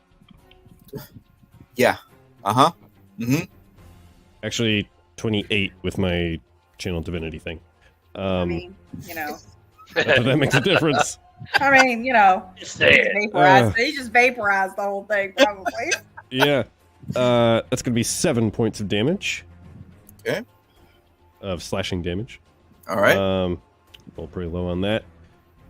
Yeah. Uh-huh. Mm-hmm. Actually, 28 with my channel divinity thing. I mean, you know. That makes a difference. I mean, you know. Just saying. He just vaporized the whole thing, probably. Yeah. That's going to be 7 points of damage. Okay. Of slashing damage. All right. Roll pretty low on that.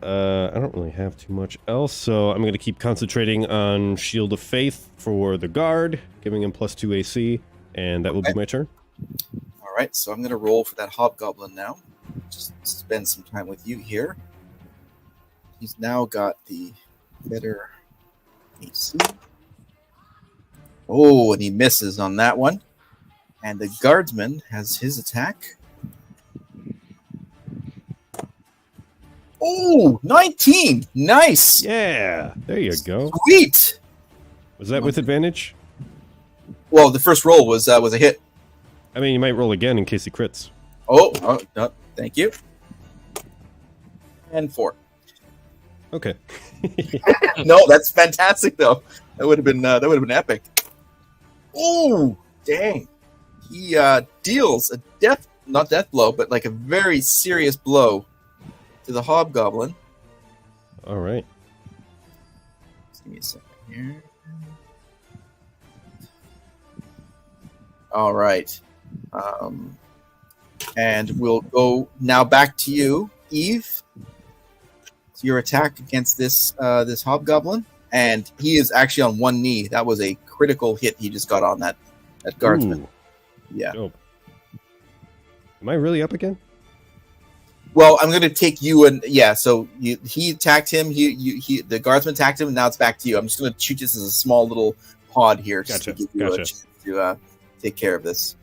I don't really have too much else, so I'm going to keep concentrating on Shield of Faith for the guard, giving him +2 AC, and that will be my turn. All right, so I'm going to roll for that hobgoblin now. Just spend some time with you here. He's now got the better AC. Oh, and he misses on that one. And the guardsman has his attack. Oh, 19. Nice. Yeah, there you go. Sweet. Was that with advantage? Well, the first roll was a hit. I mean, you might roll again in case he crits. Oh, no, thank you. And 4. Okay. No, that's fantastic though. That would have been epic. Oh, dang. He deals a not death blow, but like a very serious blow to the hobgoblin. All right. Just give me a second here. All right. And we'll go now back to you, Eve. It's your attack against this hobgoblin, and he is actually on one knee. That was a critical hit he just got on that guardsman. Ooh, Yeah. dope. Am I really up again? Well, I'm going to take you and yeah. So he attacked him. The guardsman attacked him, and now it's back to you. I'm just going to treat this as a small little pod here, just to give you a chance to take care of this.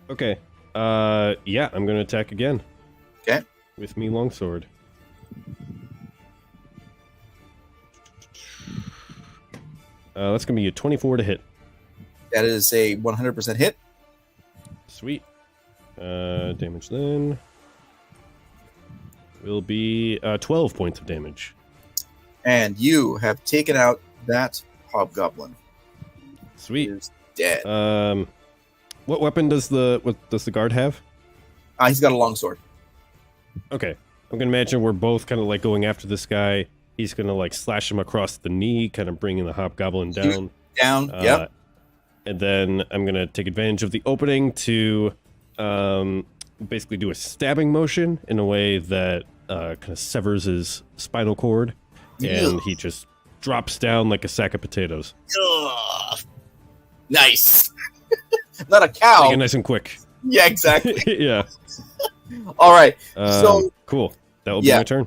Okay. Yeah, I'm going to attack again. Okay. With me longsword. That's going to be a 24 to hit. That is a 100% hit. Sweet. Damage then will be 12 points of damage. And you have taken out that hobgoblin. Sweet. He is dead. What weapon does the guard have? He's got a longsword. Okay. I'm gonna imagine we're both kind of like going after this guy. He's gonna like slash him across the knee, kind of bringing the hobgoblin down. Down. Yep. And then I'm gonna take advantage of the opening to basically do a stabbing motion in a way that kind of severs his spinal cord, and he just drops down like a sack of potatoes. Ugh. Nice. Not a cow. Make it nice and quick. Yeah, exactly. Yeah. All right. So cool. That will be my turn.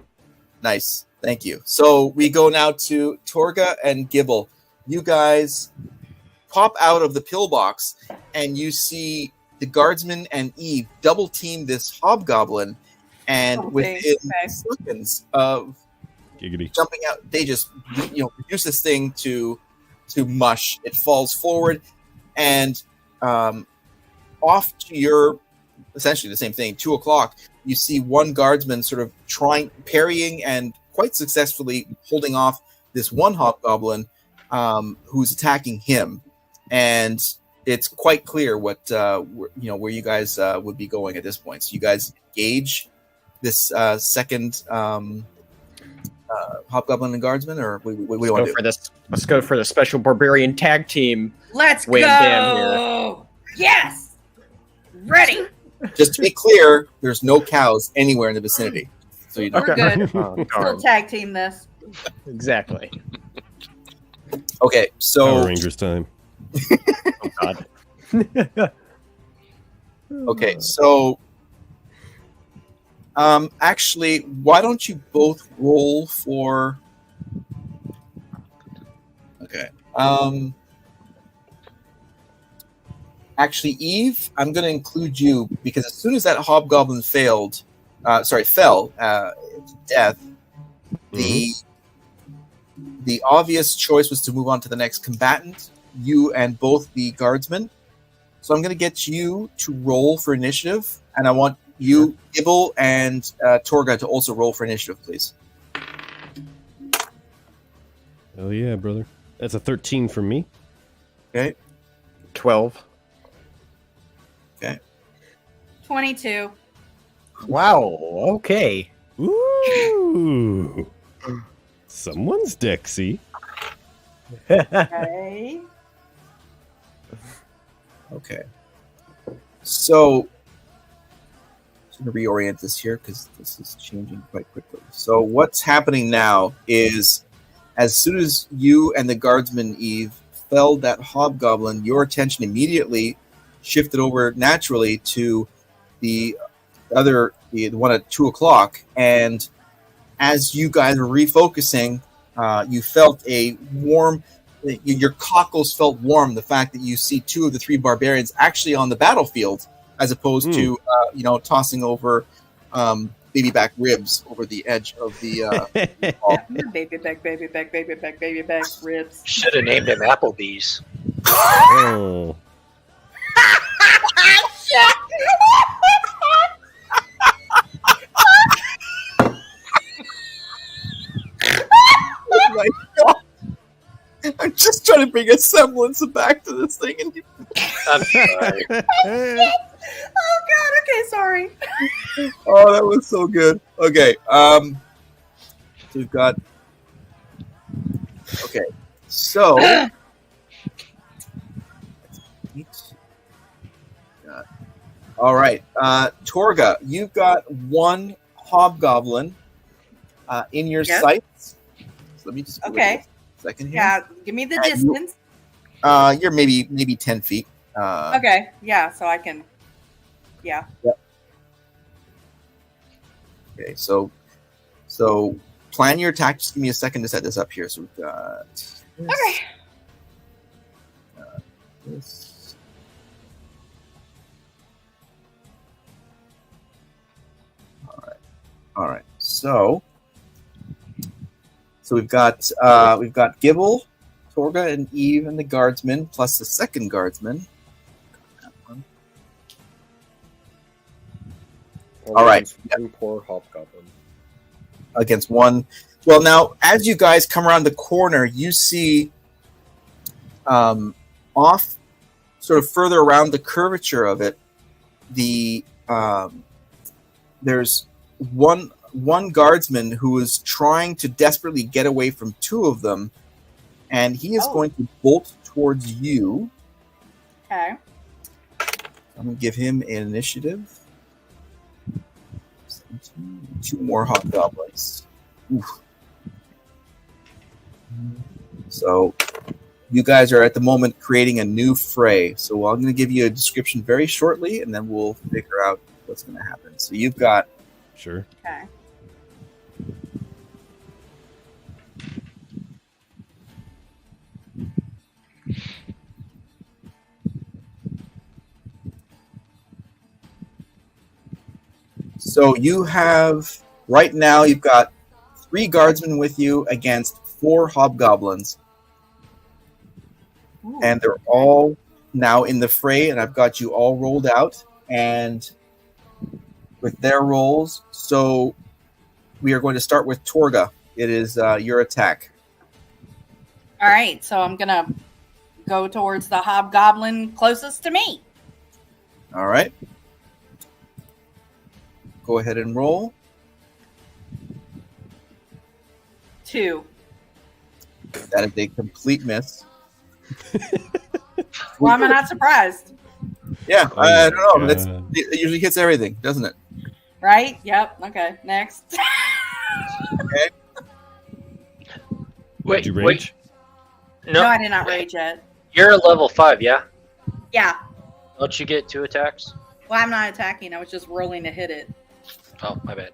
Nice. Thank you. So we go now to Torga and Gibble. You guys pop out of the pillbox, and you see the guardsman and Eve double team this hobgoblin, and within seconds of Giggity. jumping out, they just reduce this thing to to mush. It falls forward, and off to your, essentially the same thing, 2 o'clock, you see one guardsman sort of parrying and quite successfully holding off this one hobgoblin who's attacking him. And it's quite clear what where you guys would be going at this point. So you guys engage this second hobgoblin and guardsman, or what do you want to do? Let's go for the special barbarian tag team. Let's Wham go! bam here. Yes! Ready! Just to be clear, there's no cows anywhere in the vicinity. So you don't. We're good. Oh, Still darn. tag team this. Exactly. Okay, so Power Rangers time. Oh God. okay, so actually, why don't you both roll for? Okay. Actually, Eve, I'm going to include you because as soon as that hobgoblin fell to death, the obvious choice was to move on to the next combatant, you and both the guardsmen. So I'm going to get you to roll for initiative, and I want you, Ibble, and Torga to also roll for initiative, please. Oh yeah, brother. That's a 13 for me. Okay. 12. 22. Wow. Okay. Ooh. Someone's Dexy. Okay. Okay. So, I'm going to reorient this here because this is changing quite quickly. So, what's happening now is as soon as you and the guardsman, Eve, felled that hobgoblin, your attention immediately shifted over naturally to the one at 2 o'clock. And as you guys were refocusing, you felt a warm, your cockles felt warm, the fact that you see 2 of the 3 barbarians actually on the battlefield, as opposed to, tossing over baby back ribs over the edge of the Baby back ribs. Should have named him Applebee's. Oh. Oh my God. I'm just trying to bring a semblance back to this thing. And I'm sorry. Oh God. Okay, sorry. oh, that was so good. Okay. So we've got. Okay. So. All right. Torga, you've got 1 hobgoblin in your sights. So let me just. Okay. Second here. Yeah, give me the distance. You're maybe 10 feet. Okay. Yeah, so I can. Yeah. Yep. Okay, so plan your attack. Just give me a second to set this up here. So we've got this, Okay. this. All right. So we've got Gibble, Torga, and Eve, and the guardsman, plus the second guardsman. All right. One poor hobgoblin. Against 1. Well, now, as you guys come around the corner, you see off, sort of further around the curvature of it, there's one guardsman who is trying to desperately get away from 2 of them, and he is going to bolt towards you. Okay. I'm going to give him an initiative. 2 more hobgoblins. Oof. So you guys are at the moment creating a new fray. So I'm going to give you a description very shortly, and then we'll figure out what's going to happen. So you've got. Sure. Okay. So you have, right now, you've got 3 guardsmen with you against 4 hobgoblins. and they're all now in the fray, and I've got you all rolled out and with their rolls. So we are going to start with Torga. It is your attack. All right, so I'm gonna go towards the hobgoblin closest to me. All right. Go ahead and roll. 2. That is a complete miss. Why am I not surprised? Yeah, Oh I don't my know. God. It usually hits everything, doesn't it? Right? Yep. Okay. Next. Wait, Did you wait. rage? No, No, I did not rage yet. you're a level 5, yeah? Yeah. Don't you get 2 attacks? Well, I'm not attacking. I was just rolling to hit it. Oh, my bad.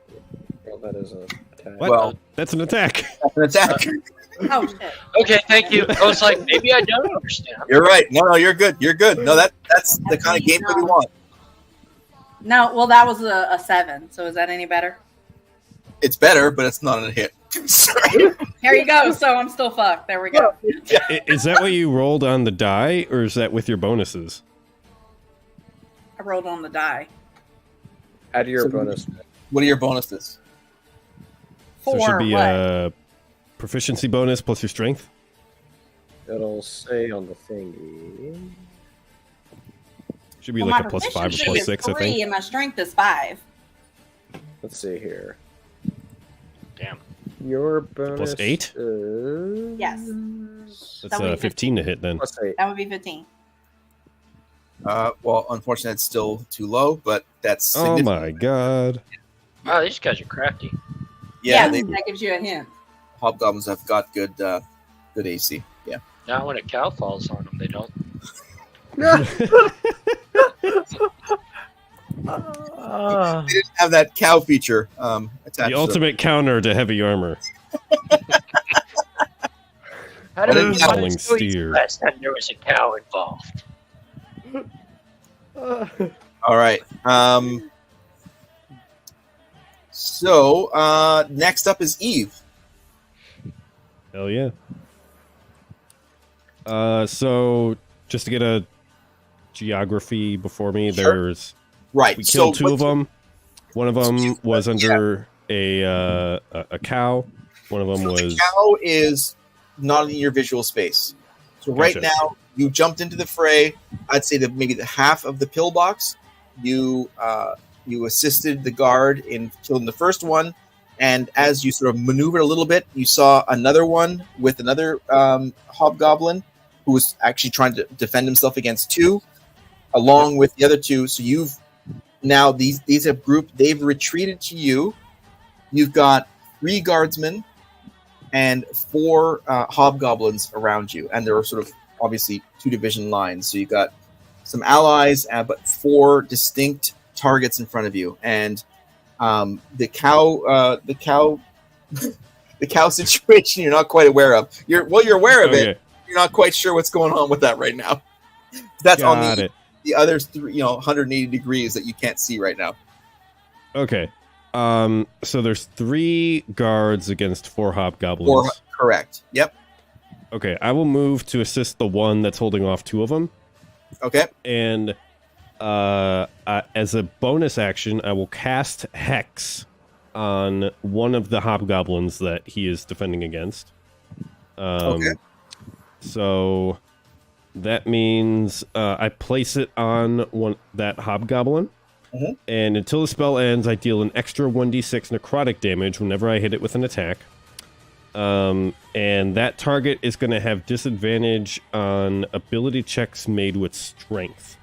Well, that is a attack. What? Well- That's an attack. That's an attack. Oh shit. Okay, thank you. I was like, maybe I don't understand. You're right. No, you're good. You're good. No, that's the kind of gameplay we want. No, well, that was a 7. So is that any better? It's better, but it's not a hit. Sorry. Here you go. So I'm still fucked. There we go. Is that what you rolled on the die, or is that with your bonuses? I rolled on the die. Add your So- bonus. What are your bonuses? So it should be what? a proficiency bonus plus your strength. It'll say on the thingy. Should be Well, like my a plus 5 or proficiency plus is 6, I 3 think. and my strength is 5. Let's see here. Damn. Your bonus 8? is... Yes. That's That would be 15 to hit then. Plus 8. That would be 15. Well, unfortunately, it's still too low, but that's Oh significant. my god. Wow, these guys are crafty. Yeah, that gives you a hint. hobgoblins have got good AC. Yeah. Not when a cow falls on them, they don't. They didn't have that cow feature attached. The to ultimate counter to heavy armor. How did Well, we Howling find Squeeze steer. last time there was a cow involved? them. All right. So next up is Eve. Hell yeah. So just to get a geography before me, Sure. there's Right. we killed two what- of them. One of them Excuse me, was yeah. under a cow. One of them So the was cow is not in your visual space. So right Gotcha. now, you jumped into the fray. I'd say that maybe the half of the pillbox. You assisted the guard in killing the first one, and as you sort of maneuvered a little bit, you saw another one with another hobgoblin who was actually trying to defend himself against two, along with the other two. So you've now these have grouped. They've retreated to you. You've got 3 guardsmen and 4 hobgoblins around you, and there are sort of obviously 2 division lines. So you've got some allies, but 4 distinct targets in front of you, and the cow situation you're not quite aware of. You're aware of okay. it. You're not quite sure what's going on with that right now. That's on Got the it. other 180 degrees that you can't see right now. Okay. So there's 3 guards against 4 hobgoblins. 4 correct. Yep. Okay, I will move to assist the one that's holding off 2 of them, Okay. and as a bonus action, I will cast Hex on one of the hobgoblins that he is defending against. Okay. So that means I place it on that hobgoblin, Mhm. and until the spell ends, I deal an extra 1d6 necrotic damage whenever I hit it with an attack. And that target is going to have disadvantage on ability checks made with strength.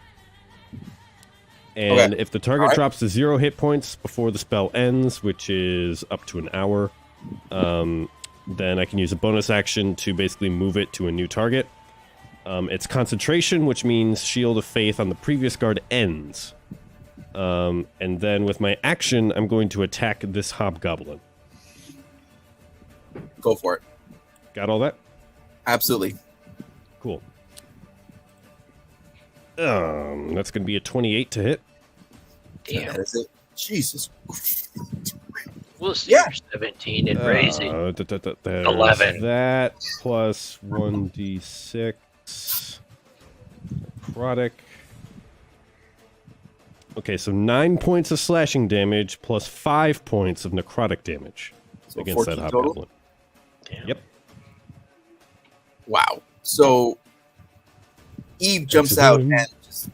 And Okay. if the target Alright. drops to 0 hit points before the spell ends, which is up to an hour, then I can use a bonus action to basically move it to a new target. It's concentration, which means Shield of Faith on the previous guard ends. And then with my action, I'm going to attack this hobgoblin. Go for it. Got all that? Absolutely. Cool. That's going to be a 28 to hit. Damn. That is it. Jesus. We'll see. Yeah. You're 17 and raising. There's 11. That plus 1d6. necrotic. Okay, so 9 points of slashing damage plus 5 points of necrotic damage So against that 14 total? hobgoblin. Damn. Yep. Wow. So Eve jumps out and just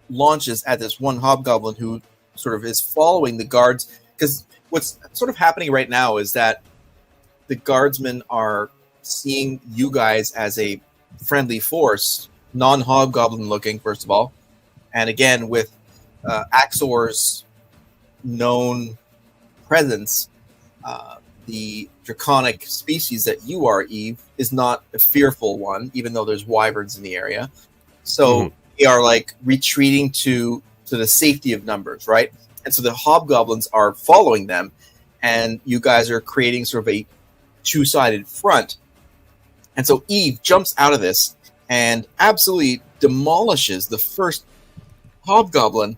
launches at this one hobgoblin who sort of is following the guards. Because what's sort of happening right now is that the guardsmen are seeing you guys as a friendly force, non-hobgoblin looking, first of all. And again, with Axor's known presence, the draconic species that you are, Eve, is not a fearful one, even though there's wyverns in the area. So they are like retreating to the safety of numbers, right? And so the hobgoblins are following them, and you guys are creating sort of a two-sided front. And so Eve jumps out of this and absolutely demolishes the first hobgoblin.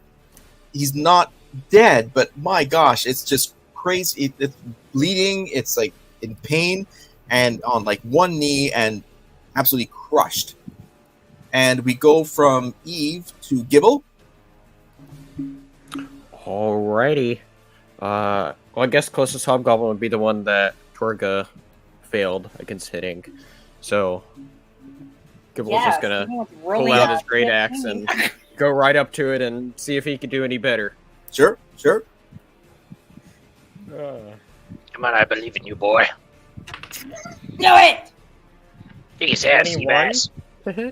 He's not dead, but my gosh, it's just crazy. It's bleeding, it's like in pain, and on like one knee, and absolutely crushed. And we go from Eve to Gibble. Alrighty. Well, I guess closest hobgoblin would be the one that Torga failed against hitting. So Gibble's just gonna pull out his great axe and go right up to it and see if he can do any better. Sure. Come on, I believe in you, boy. Do it! Kick his ass, 21? Seabass.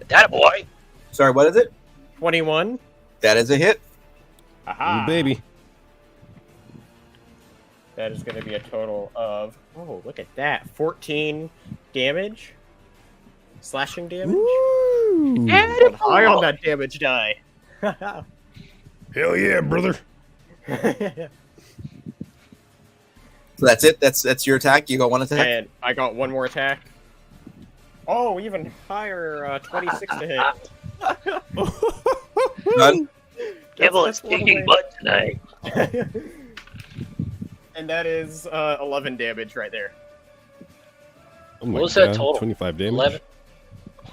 That a boy. Sorry, what is it? 21. That is a hit. Aha! Ooh, baby. That is going to be a total of, oh, look at that, 14 damage? Slashing damage? Woo! High on that damage die. Hell yeah, brother. So that's it. That's your attack. You got one attack. And I got one more attack. Oh, even higher, 26 to hit. None. Devil is one kicking away. butt tonight. And that is 11 damage right there. Oh my What was that God, total? 25 damage.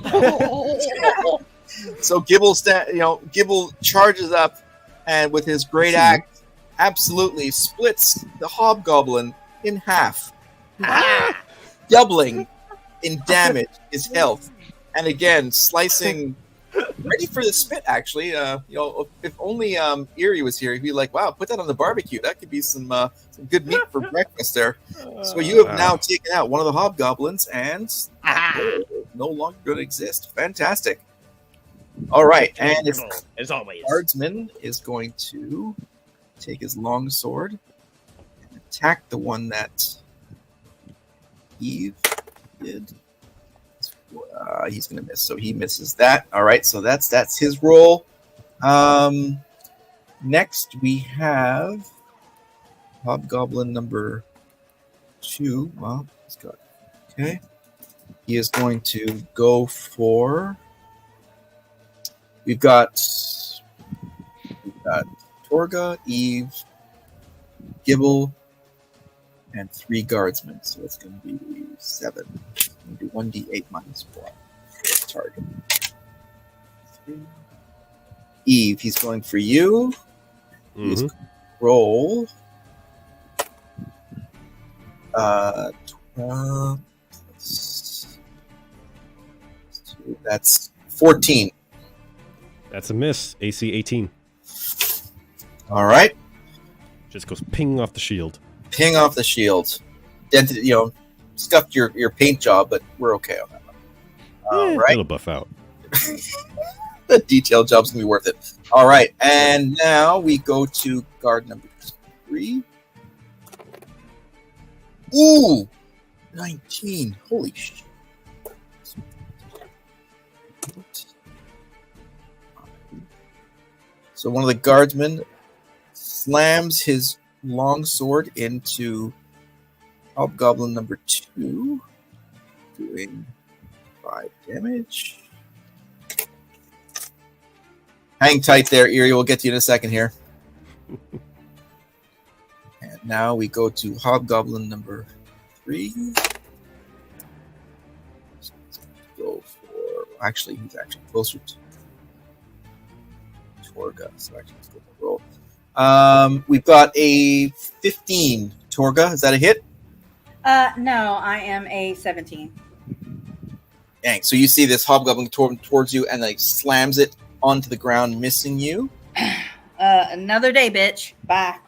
11. So Gibble charges up, and with his great axe, absolutely splits the hobgoblin in half, doubling in damage his health, and again slicing, ready for the spit. Actually, if only Erie was here, he'd be like, "Wow, put that on the barbecue. That could be some good meat for breakfast there." So you have now taken out one of the hobgoblins, and no longer going to exist. Fantastic. All right, and his As always. guardsman is going to take his long sword and attack the one that Eve did. He's going to miss, so he misses that. All right, so that's his roll. Next, we have Hobgoblin number 2. Well, he's got okay. He is going to go for. We've got Torga, Eve, Gibble, and 3 guardsmen. So it's going to be 7. I'm going to do 1d8 minus 1 for target. 3. Eve, he's going for you. He's going to roll 12 plus 2. That's 14. That's a miss. AC 18. All right. Just goes ping off the shield. Ping off the shield. Dented, scuffed your paint job, but we're okay on that one. All right. It'll buff out. The detail job's going to be worth it. All right. And now we go to guard number 3. Ooh! 19. Holy shit. So one of the guardsmen slams his long sword into Hobgoblin number 2, doing 5 damage. Hang tight there, Erie. We'll get to you in a second here. And now we go to Hobgoblin number 3. Go for. Actually, he's actually closer to. Torga. So actually, let's go for roll. We've got a 15. Torga, is that a hit? No, I am a 17. Dang. So you see this hobgoblin towards you and like slams it onto the ground, missing you. Another day, bitch. Bye.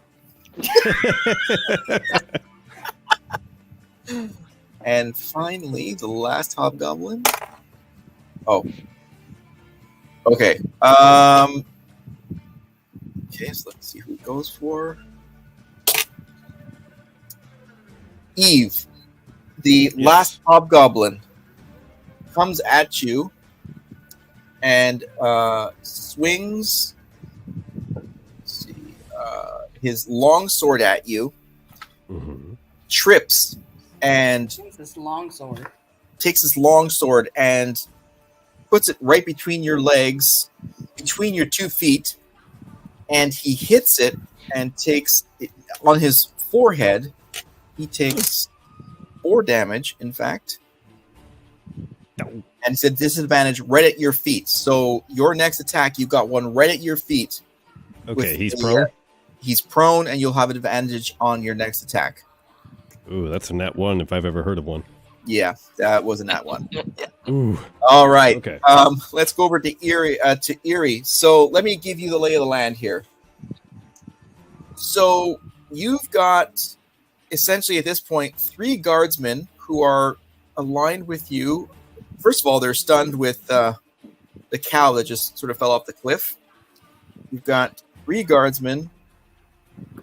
And finally, the last hobgoblin. Oh. Okay. Okay, so let's see who it goes for. Eve, the last hobgoblin, comes at you and swings his long sword at you, trips, and Takes this long sword. takes his long sword and puts it right between your legs, between your 2 feet, and he hits it and takes it on his forehead. He takes 4 damage, in fact. And it's a disadvantage right at your feet. So your next attack, you've got one right at your feet. Okay, he's prone. He's prone, and you'll have an advantage on your next attack. Ooh, that's a nat 1 if I've ever heard of one. Yeah, that was a nat 1. Yeah. Ooh. All right. Okay. Let's go over to Erie. So let me give you the lay of the land here. So you've got essentially at this point 3 guardsmen who are aligned with you. First of all, they're stunned with the cow that just sort of fell off the cliff. You've got 3 guardsmen,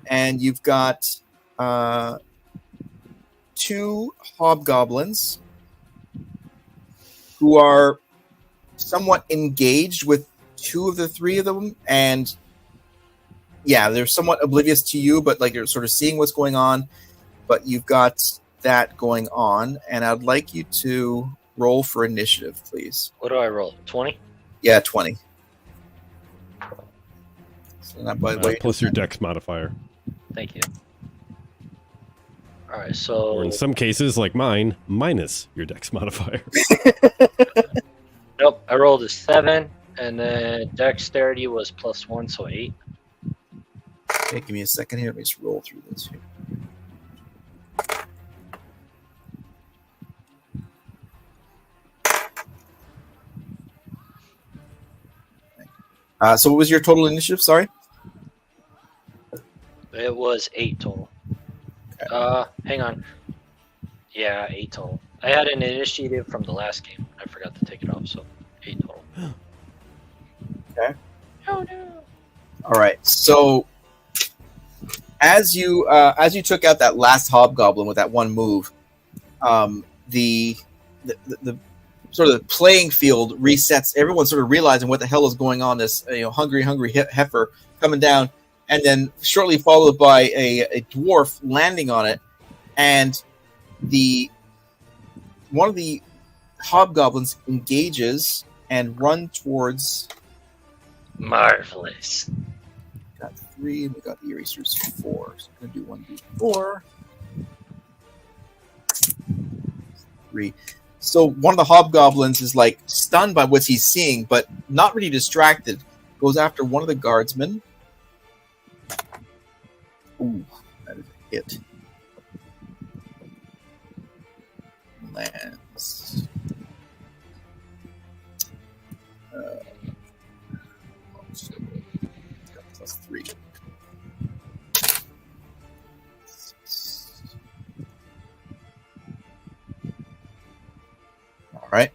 and you've got 2 hobgoblins who are somewhat engaged with 2 of the 3 of them, and yeah, they're somewhat oblivious to you, but like you're sort of seeing what's going on. But you've got that going on, and I'd like you to roll for initiative, please. What do I roll? 20? Yeah, 20. So that, by the way, Plus your dex modifier. Thank you. All right, so Or in some cases, like mine, minus your dex modifier. nope, I rolled a 7, and then dexterity was +1, so 8. Okay, give me a second here. Let me just roll through this here. So what was your total initiative? Sorry. It was 8 total. Okay. Hang on. Yeah, 8 total. I had an initiative from the last game. I forgot to take it off, so 8 total. Okay. Oh no. All right. So as you took out that last hobgoblin with that one move, the sort of the playing field resets. Everyone's sort of realizing what the hell is going on. This hungry heifer coming down, and then shortly followed by a dwarf landing on it, and one of the hobgoblins engages and run towards. Marvelous. Got 3, and we got Erie, so there's 4. So I'm gonna do 1d4. 3. So one of the hobgoblins is like stunned by what he's seeing, but not really distracted. Goes after one of the guardsmen. Ooh, that is a hit. Lands. +3. All right.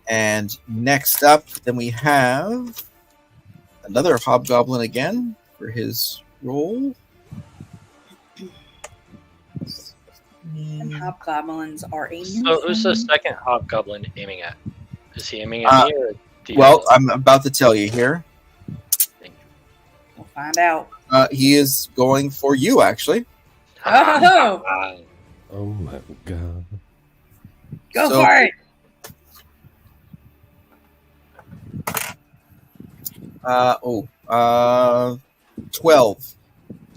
And next up, then we have another hobgoblin again for his roll. And hobgoblins are a So who's the second hobgoblin aiming at? Is he aiming at me or the Well, I'm about to tell you here. We'll find out. He is going for you, actually. Oh, Oh my god. go So- for it. 12.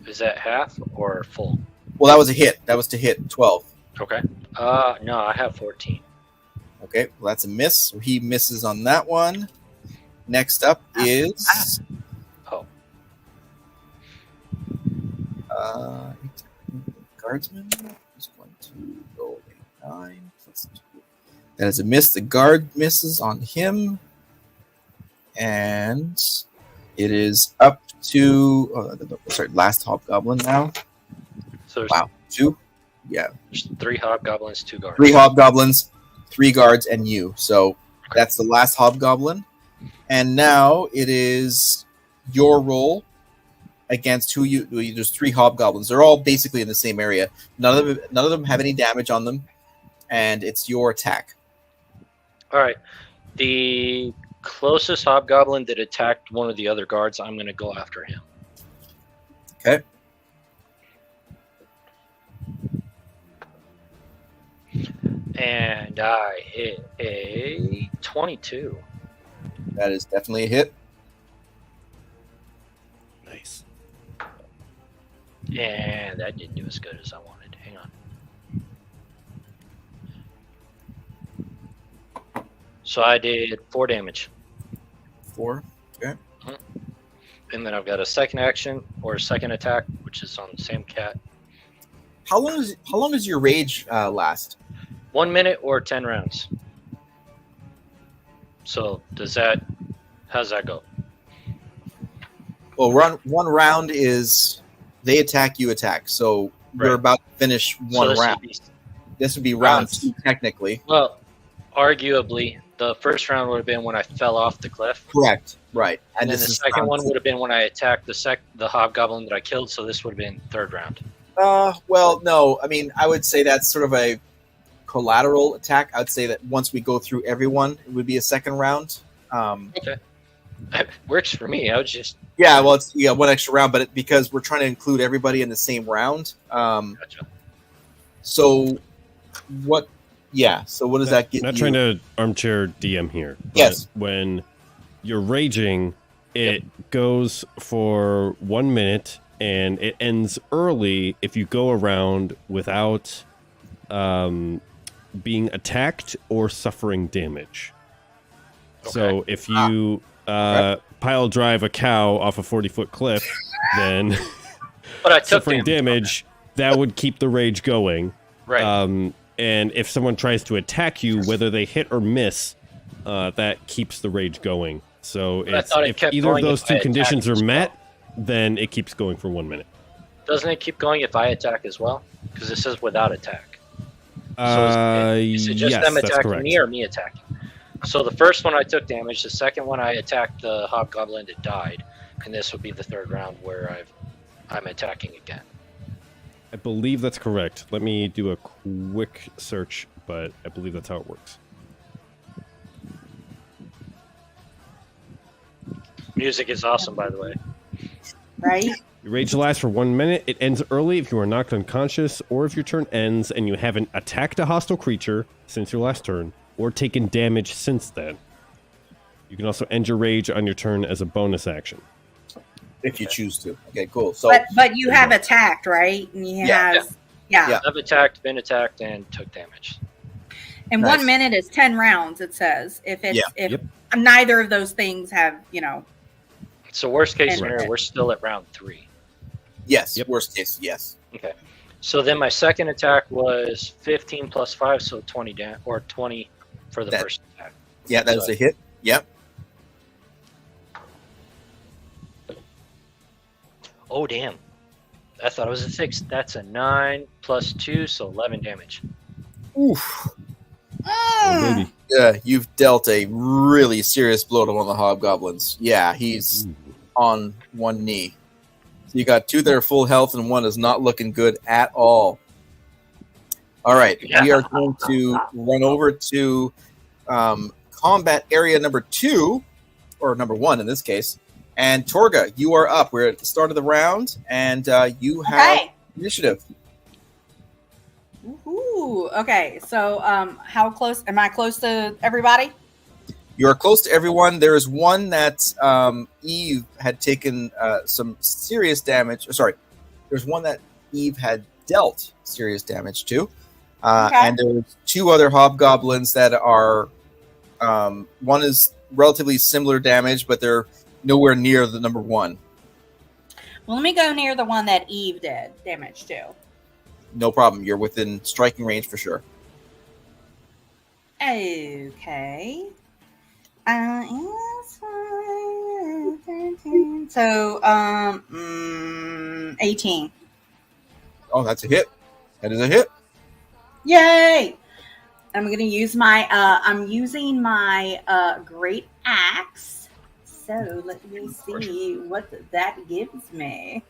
Is that half or full? Well, that was a hit. That was to hit 12. Okay. No, I have 14. Okay, well, that's a miss. So he misses on that one. Next up is Guardsman is going to roll a 9 plus 2. That is a miss. The guard misses on him. And it is up to last hobgoblin now. So Wow, 2? Yeah. there's 3 hobgoblins, 2 guards. 3 hobgoblins, 3 guards, and you. So that's the last hobgoblin. And now it is your roll against who you. There's 3 hobgoblins. They're all basically in the same area. None of them have any damage on them, and it's your attack. All right. The closest hobgoblin that attacked one of the other guards, I'm going to go after him. Okay. And I hit a 22. That is definitely a hit. Nice. And that didn't do as good as I wanted. Hang on. So I did 4 damage. 4. Okay. And then I've got a second action or a second attack, which is on the same cat. How long does your rage last? 1 minute or 10 rounds. So how's that go? Well, one round is they attack, you attack. So Right. you're about to finish one this round. This would be round 2 technically. Well, arguably, the first round would have been when I fell off the cliff. Correct. Right. And then this the is second round one 2. would have been when I attacked the hobgoblin that I killed, so this would have been third round. Well, no. I mean, I would say that's sort of a collateral attack. I would say that once we go through everyone, it would be a second round. Okay. It works for me. I was just... Yeah, well, it's one extra round, but because we're trying to include everybody in the same round. Gotcha. So what? Yeah. So what does that get? Not you? trying to armchair DM here. But Yes. When you're raging, it goes for 1 minute, and it ends early if you go around without being attacked or suffering damage. So if you pile drive a cow off a 40-foot cliff, then But I took suffering damage, that would keep the rage going. Right. And if someone tries to attack you, whether they hit or miss, that keeps the rage going. So I thought it if kept either of going those if I two attacked conditions are as well. met, then it keeps going for 1 minute. Doesn't it keep going if I attack as well? Because it says without attack. So is it just yes, them that's attacking correct. me or me attacking? So the first one I took damage. The second one I attacked the hobgoblin that died, and this would be the third round where I'm attacking again. I believe that's correct. Let me do a quick search, but I believe that's how it works. Music is awesome, by the way. Right? Your rage lasts for 1 minute. It ends early if you are knocked unconscious, or if your turn ends and you haven't attacked a hostile creature since your last turn, or taken damage since then. You can also end your rage on your turn as a bonus action. if you choose to. Okay, cool. So, but you have attacked, right? And you have, yeah. I've attacked, been attacked, and took damage. And Nice. 1 minute is 10 rounds. It says if it's if neither of those things have, So worst case And- scenario, we're still at round 3. yes, Yep. worst case, yes. Okay. So then my second attack was 15 plus 5, so 20 or 20 for the That- first attack. Yeah, that was a hit. Yep. Oh, damn. I thought it was a 6. That's a 9 plus 2, so 11 damage. Oof. Oh, baby. Yeah, you've dealt a really serious blow to one of the hobgoblins. Yeah, he's on one knee. So you got two that are full health, and one is not looking good at all. All right, we are going to run over to combat area number 2, or number 1 in this case. And Torga, you are up. We're at the start of the round, and you have initiative. Ooh, okay. So, how close am I? Close to everybody? You are close to everyone. There is one that Eve had taken some serious damage. Sorry, there's one that Eve had dealt serious damage to. And there's 2 other hobgoblins that are one is relatively similar damage, but they're nowhere near the number 1. Well, let me go near the one that Eve did damage to. No problem. You're within striking range for sure. Okay. So, 18. Oh, that's a hit. That is a hit. Yay! I'm gonna use my. I'm using my great axe. So let me see what that gives me.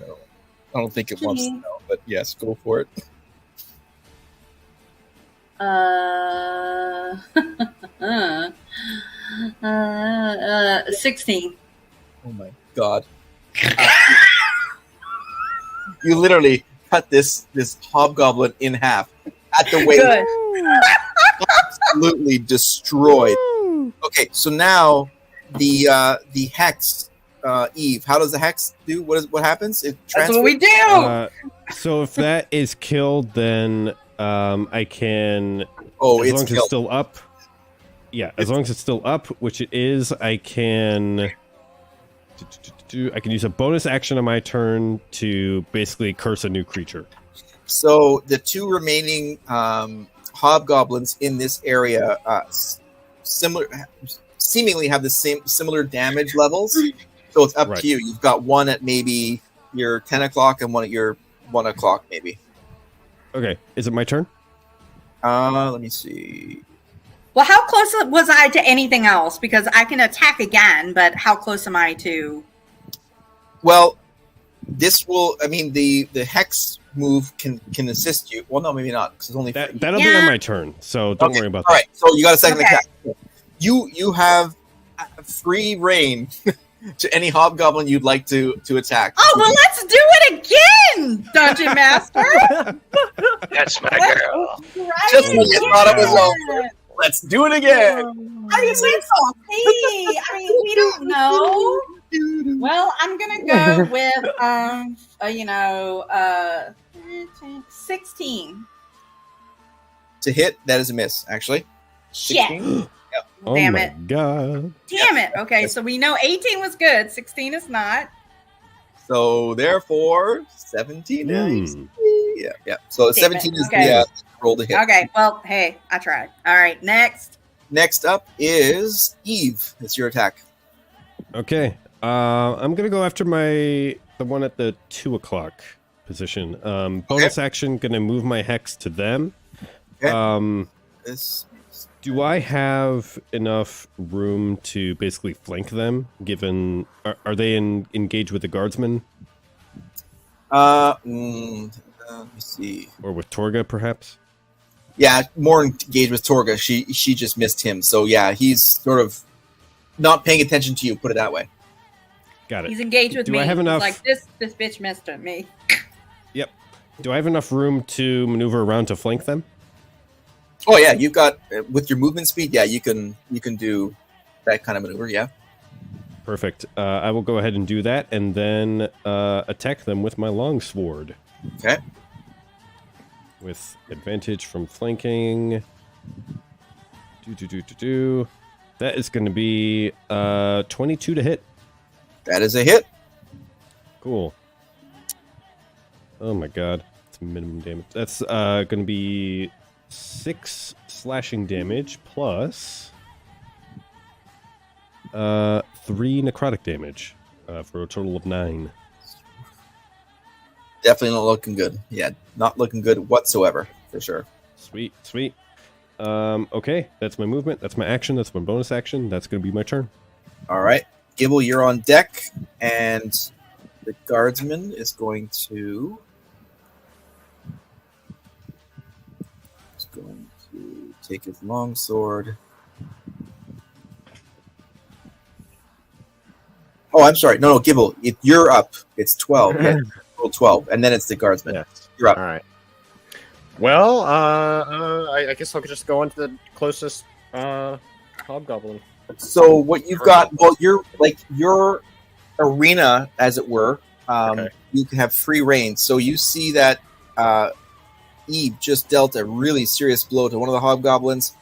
No, I don't think it wants to know, but yes, go for it. 16. Oh my god! You literally cut this hobgoblin in half at the waist. Good. Absolutely destroyed. Okay, so now the hex, Eve. How does the hex do? What happens? It That's what we do. So if that is killed, then I can. Oh, as it's long as killed. it's still up. Yeah, as long as it's still up, which it is, I can. I can use a bonus action on my turn to basically curse a new creature. So the two remaining hobgoblins in this area, seemingly have the similar damage levels. So it's up to you. You've got one at maybe your 10 o'clock and one at your 1 o'clock, maybe. Okay, is it my turn? Let me see. Well, how close was I to anything else? Because I can attack again, but how close am I to? Well, this will. I mean, the hex move can assist you. Well, no, maybe not because it's only. That'll be on my turn, so don't worry about that. All right, so you got a second attack. You have free reign to any hobgoblin you'd like to attack. Oh well, let's do it again, Dungeon Master. That's my girl. Just when you thought it was over, let's do it again. I mean, let's see. I mean, we don't know. Well, I'm gonna go with 16 to hit. That is a miss, actually. Shit. 16? Yep. Oh Damn my it. god. Damn it. Okay, so we know 18 was good, 16 is not. So therefore, 17 is Hmm. yeah. So 17 is the roll to hit. Okay, well, hey, I tried. All right, next. Next up is Eve. It's your attack. Okay. I'm gonna go after the one at the 2 o'clock position. Bonus action, gonna move my hex to them. Okay. Do I have enough room to basically flank them? Given are they engaged with the guardsmen? Let me see. Or with Torga, perhaps? Yeah, more engaged with Torga. She just missed him. So yeah, he's sort of not paying attention to you. Put it that way. Got it. He's engaged with Do me. I have He's enough? like this bitch missed me. Yep. Do I have enough room to maneuver around to flank them? Oh yeah, you've got with your movement speed. Yeah, you can do that kind of maneuver. Yeah. Perfect. I will go ahead and do that, and then attack them with my longsword. Okay. With advantage from flanking. That is going to be 22 to hit. That is a hit. Cool. Oh my god. It's minimum damage. That's going to be 6 slashing damage plus 3 necrotic damage for a total of 9. Definitely not looking good. Yeah, not looking good whatsoever, for sure. Sweet, sweet. Okay, that's my movement. That's my action. That's my bonus action. That's going to be my turn. All right. Gibble, you're on deck, and the guardsman is going to... take his longsword. Oh, I'm sorry. No, Gibble, you're up. It's 12. Roll 12, and then it's the guardsman. Yes. You're up. All right. Well, I guess I'll just go on to the closest hobgoblin. So what you've got, well, your arena, as it were, you can have free reign. So you see that Eve just dealt a really serious blow to one of the hobgoblins,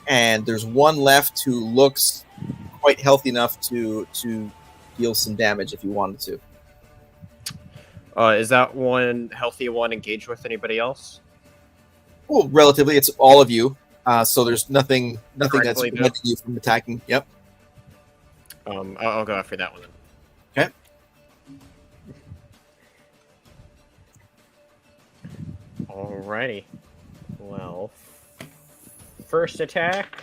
and there's one left who looks quite healthy enough to deal some damage if you wanted to. Is that one healthy one engaged with anybody else? Well, relatively, it's all of you. So there's nothing that's Directly to- preventing you from attacking. Yep. I'll go after that one then. Okay. Alrighty. Well, first attack.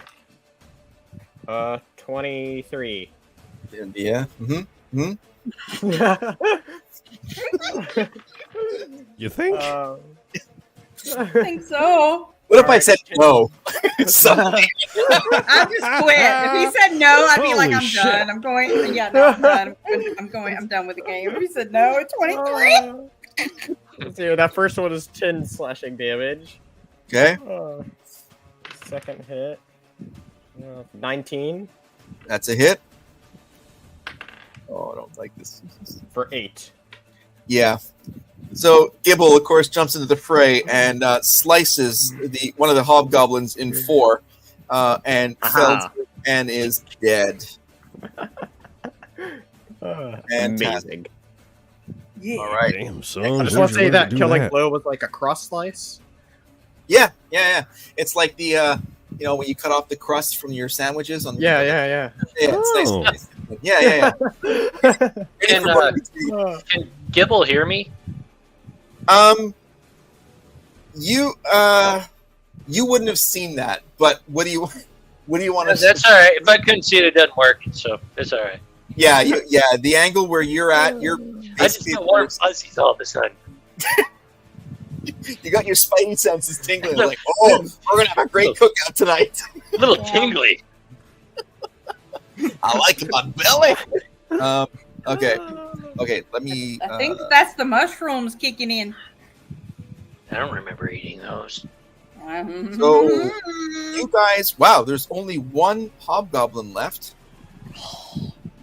23. Yeah. Mm-hmm. You think? I think so. What if I Alright. said no? So- I just quit. If he said no, I'd be like, Holy I'm shit. done. I'm going. Yeah, no, I'm done. I'm done with the game. If he said no, it's 23. Let's see, that first one is 10 slashing damage. okay, Second hit. 19 that's a hit. Oh, I don't like this. for 8. Yeah. So Gibble, of course, jumps into the fray and slices one of the hobgoblins in 4, and fells it and is dead. Fantastic. Amazing. Yeah. All right. Damn, son. I just why'd want to you say let that her do killing that? blow was like a cross slice. Yeah. It's like the when you cut off the crust from your sandwiches on. Yeah. Yeah, it's Oh. nice. Yeah. Can, can Gibble hear me? You wouldn't have seen that, but what do you want to? That's all right. If I couldn't see it, it doesn't work. So it's all right. Yeah, the angle where you're at, you're I just basically got warm fuzzies all of a sudden. you got your spidey senses tingling, like, oh, we're gonna have a great cookout tonight. A little Yeah. tingly. I like my belly. Okay. Let me. I think that's the mushrooms kicking in. I don't remember eating those. So you guys, wow, there's only one hobgoblin left.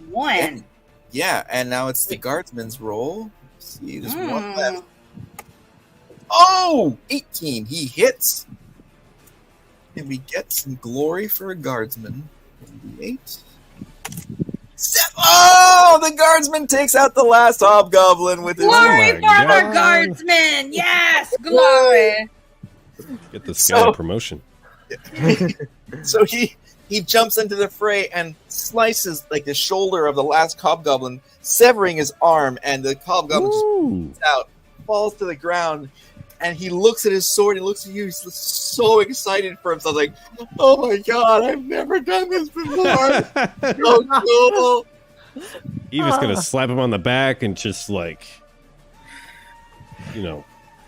One. Yeah, and now it's the guardsman's roll. Let's see, there's one Mm. left. Oh, 18. He hits. And we get some glory for a guardsman. 8. Oh, the guardsman takes out the last hobgoblin with his. Glory Oh for my our God. guardsman! Yes, glory. Get this guy So- a promotion. So he jumps into the fray and slices like the shoulder of the last hobgoblin, severing his arm, and the hobgoblin just Woo. out, falls to the ground, and he looks at his sword, he looks at you, he's so excited for himself, like, oh my god, I've never done this before. So cool. Eva's gonna slap him on the back and just like,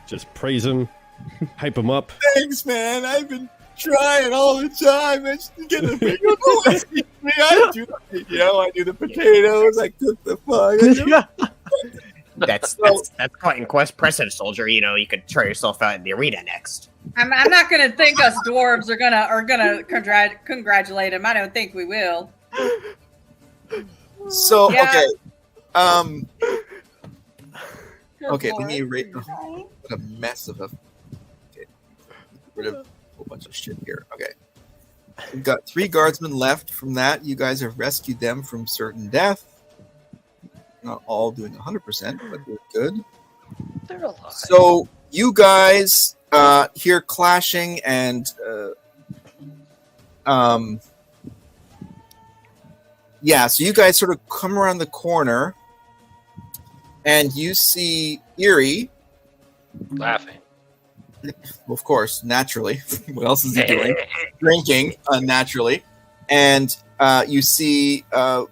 just praise him, hype him up. Thanks, man. I've been trying all the time. I just get the big one. I do the potatoes. I cook the fuck. That's quite in quest precedent, soldier. You could try yourself out in the arena next. I'm not gonna think us dwarves are gonna congratulate him. I don't think we will. So Yeah. okay, Good okay. Let lord. me rate. What a mess of a. Okay, get rid of a whole bunch of shit here. Okay, we've got 3 guardsmen left. From that, you guys have rescued them from certain death. Not all doing 100%, but they're good. They're alive. So you guys hear clashing and so you guys sort of come around the corner and you see Eerie, Laughing. of course, naturally. What else is he doing? Drinking, naturally. And you see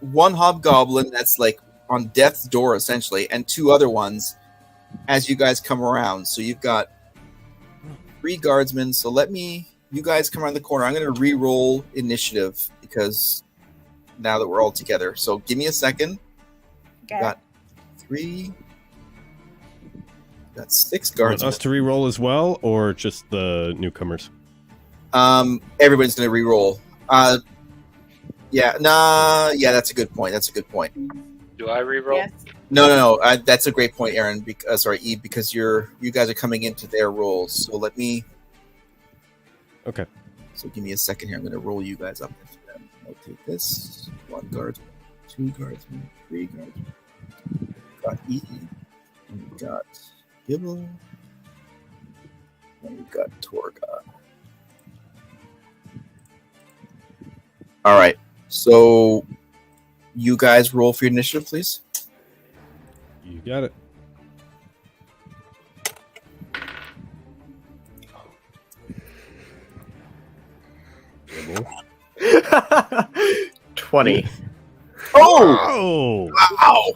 one hobgoblin that's like on death's door, essentially, and 2 other ones as you guys come around. So you've got 3 guardsmen. So you guys come around the corner. I'm going to re-roll initiative because now that we're all together. So give me a second. Okay. Got 3. Got 6 Want guardsmen. us to re-roll as well, or just the newcomers? Everybody's going to re-roll. Yeah, that's a good point. Do I reroll? Yes. No. That's a great point, Aaron. Eve, because you guys are coming into their roles. So let me. Okay. So give me a second here. I'm going to roll you guys up. I'll take this. 1 guardsman, 2 guardsmen, 3 guardsmen. Got E. We got Gibble. And we got Torga. All right. So you guys roll for your initiative, please. You got it. Dribble. 20. Oh! Oh, Wow!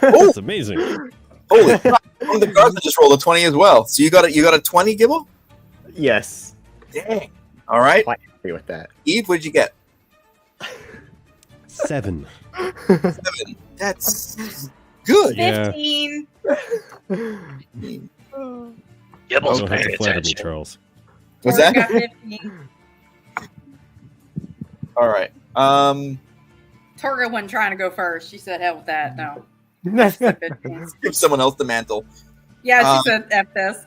that's amazing. Holy crap. One of the guards just rolled a 20 as well. So you got a 20, Gibble? Yes. Dang. All right. Quite happy with that. Eve, what did you get? 7. 7. That's good. Yeah. 15. Gibble's You don't have paying to flatter me, attention. Charles. What's Tori that? got 15. All right. Torga wasn't trying to go first. She said, hell with that. No. 15. Give someone else the mantle. Yeah, she said F this.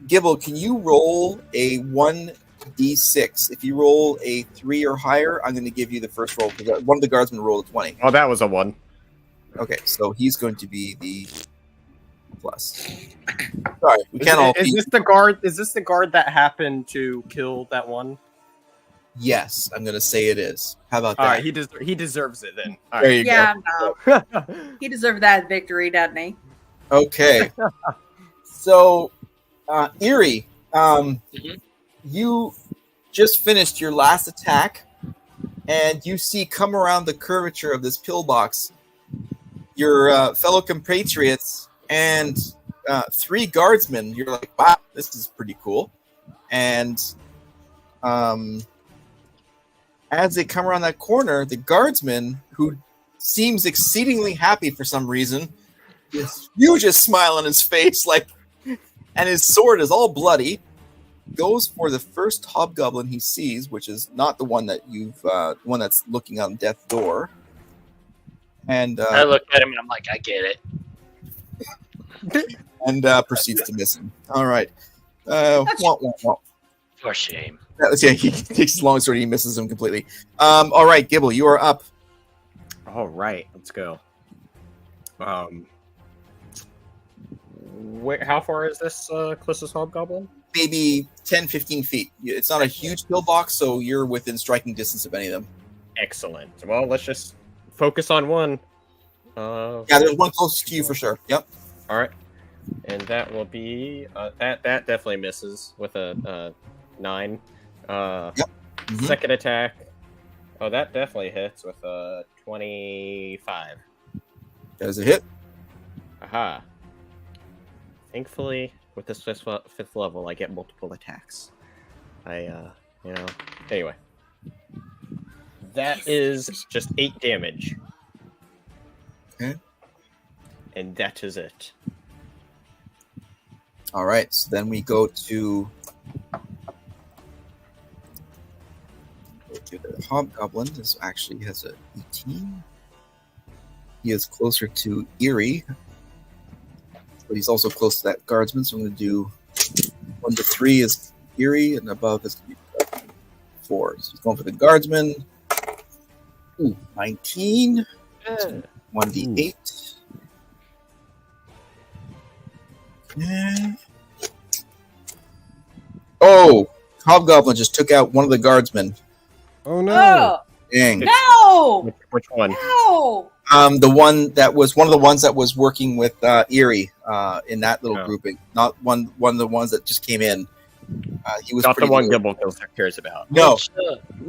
Gibble, can you roll a 1d6? If you roll a 3 or higher, I'm going to give you the first roll because one of the guardsmen rolled a 20. Oh, that was a 1. Okay, so he's going to be the plus. Sorry, we can't all. Is this the guard? Is this the guard that happened to kill that one? Yes, I'm going to say it is. How about that? All right, he deserves it then. All There right. you Yeah, no. go. He deserved that victory, doesn't he? Okay. So, Erie, you just finished your last attack, and you see come around the curvature of this pillbox your fellow compatriots and 3 guardsmen. You're like, wow, this is pretty cool. And as they come around that corner, the guardsman, who seems exceedingly happy for some reason, this hugest smile on his face, and his sword is all bloody, goes for the first hobgoblin he sees, which is not the one that one that's looking out death's door. And I look at him and I'm like, I get it. and proceeds to miss him. All right. Wah, wah, wah. For shame. Yeah, he takes his long sword and he misses him completely. All right, Gibble, you are up. All right, let's go. How far is this closest hobgoblin? Maybe 10, 15 feet. It's not a huge pillbox, so you're within striking distance of any of them. Excellent. Well, let's just focus on one. Yeah, there's one closest to you for sure. Yep. All right, and that will be that definitely misses with a 9. Mhm. Second attack. Oh, that definitely hits with a 25. That is a hit. Aha. Thankfully, with this fifth level, I get multiple attacks. Anyway. That is just 8 damage. Okay. And that is it. All right, so then we go to the hobgoblin. This actually has a 18. He is closer to Erie, but he's also close to that guardsman. So I'm going to do 1 to 3 is Erie, and above is going to be 4. So he's going for the guardsman. Ooh, 19. 1d8. Okay. Oh, hobgoblin just took out one of the guardsmen. Oh no! Oh, Dang. no! Which one? No! The one that was one of the ones that was working with Erie in that little Oh. grouping, not one of the ones that just came in. He was Not the pretty one low. Gibble cares about. No,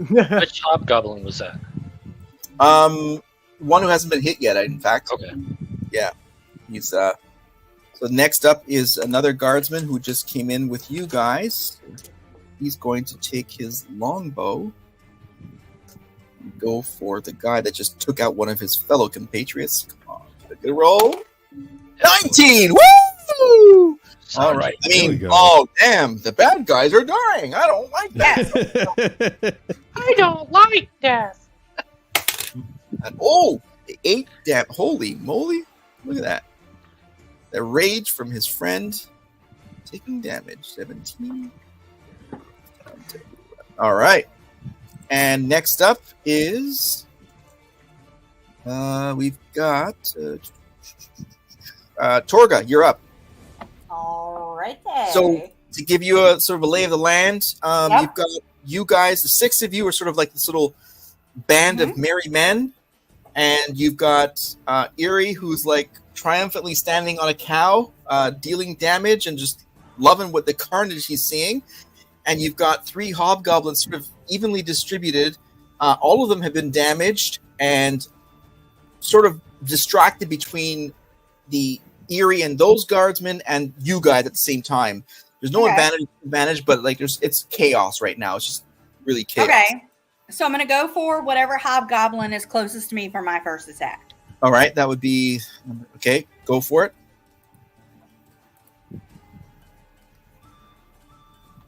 Which hobgoblin was that? one who hasn't been hit yet. In fact, Okay. he's So next up is another guardsman who just came in with you guys. He's going to take his longbow and go for the guy that just took out one of his fellow compatriots. Come on, get a good roll. 19! Woo! All right. I There we mean, go. oh, damn. The bad guys are dying. I don't like that. I don't like that. And, oh, the 8 damn. Holy moly. Look at that. The rage from his friend taking damage. 17. All right. And next up is We've got Torga. You're up. All right then. So to give you a sort of a lay of the land, Yep. you've got you guys. The 6 of you are sort of like this little band of merry men, and you've got Eerie, who's like triumphantly standing on a cow, dealing damage and just loving what the carnage he's seeing. And you've got 3 hobgoblins sort of evenly distributed. All of them have been damaged and sort of distracted between the Eerie and those guardsmen and you guys at the same time. There's no advantage, but like it's chaos right now. It's just really chaos. Okay. So I'm going to go for whatever hobgoblin is closest to me for my first attack. All right, that would be okay. Go for it.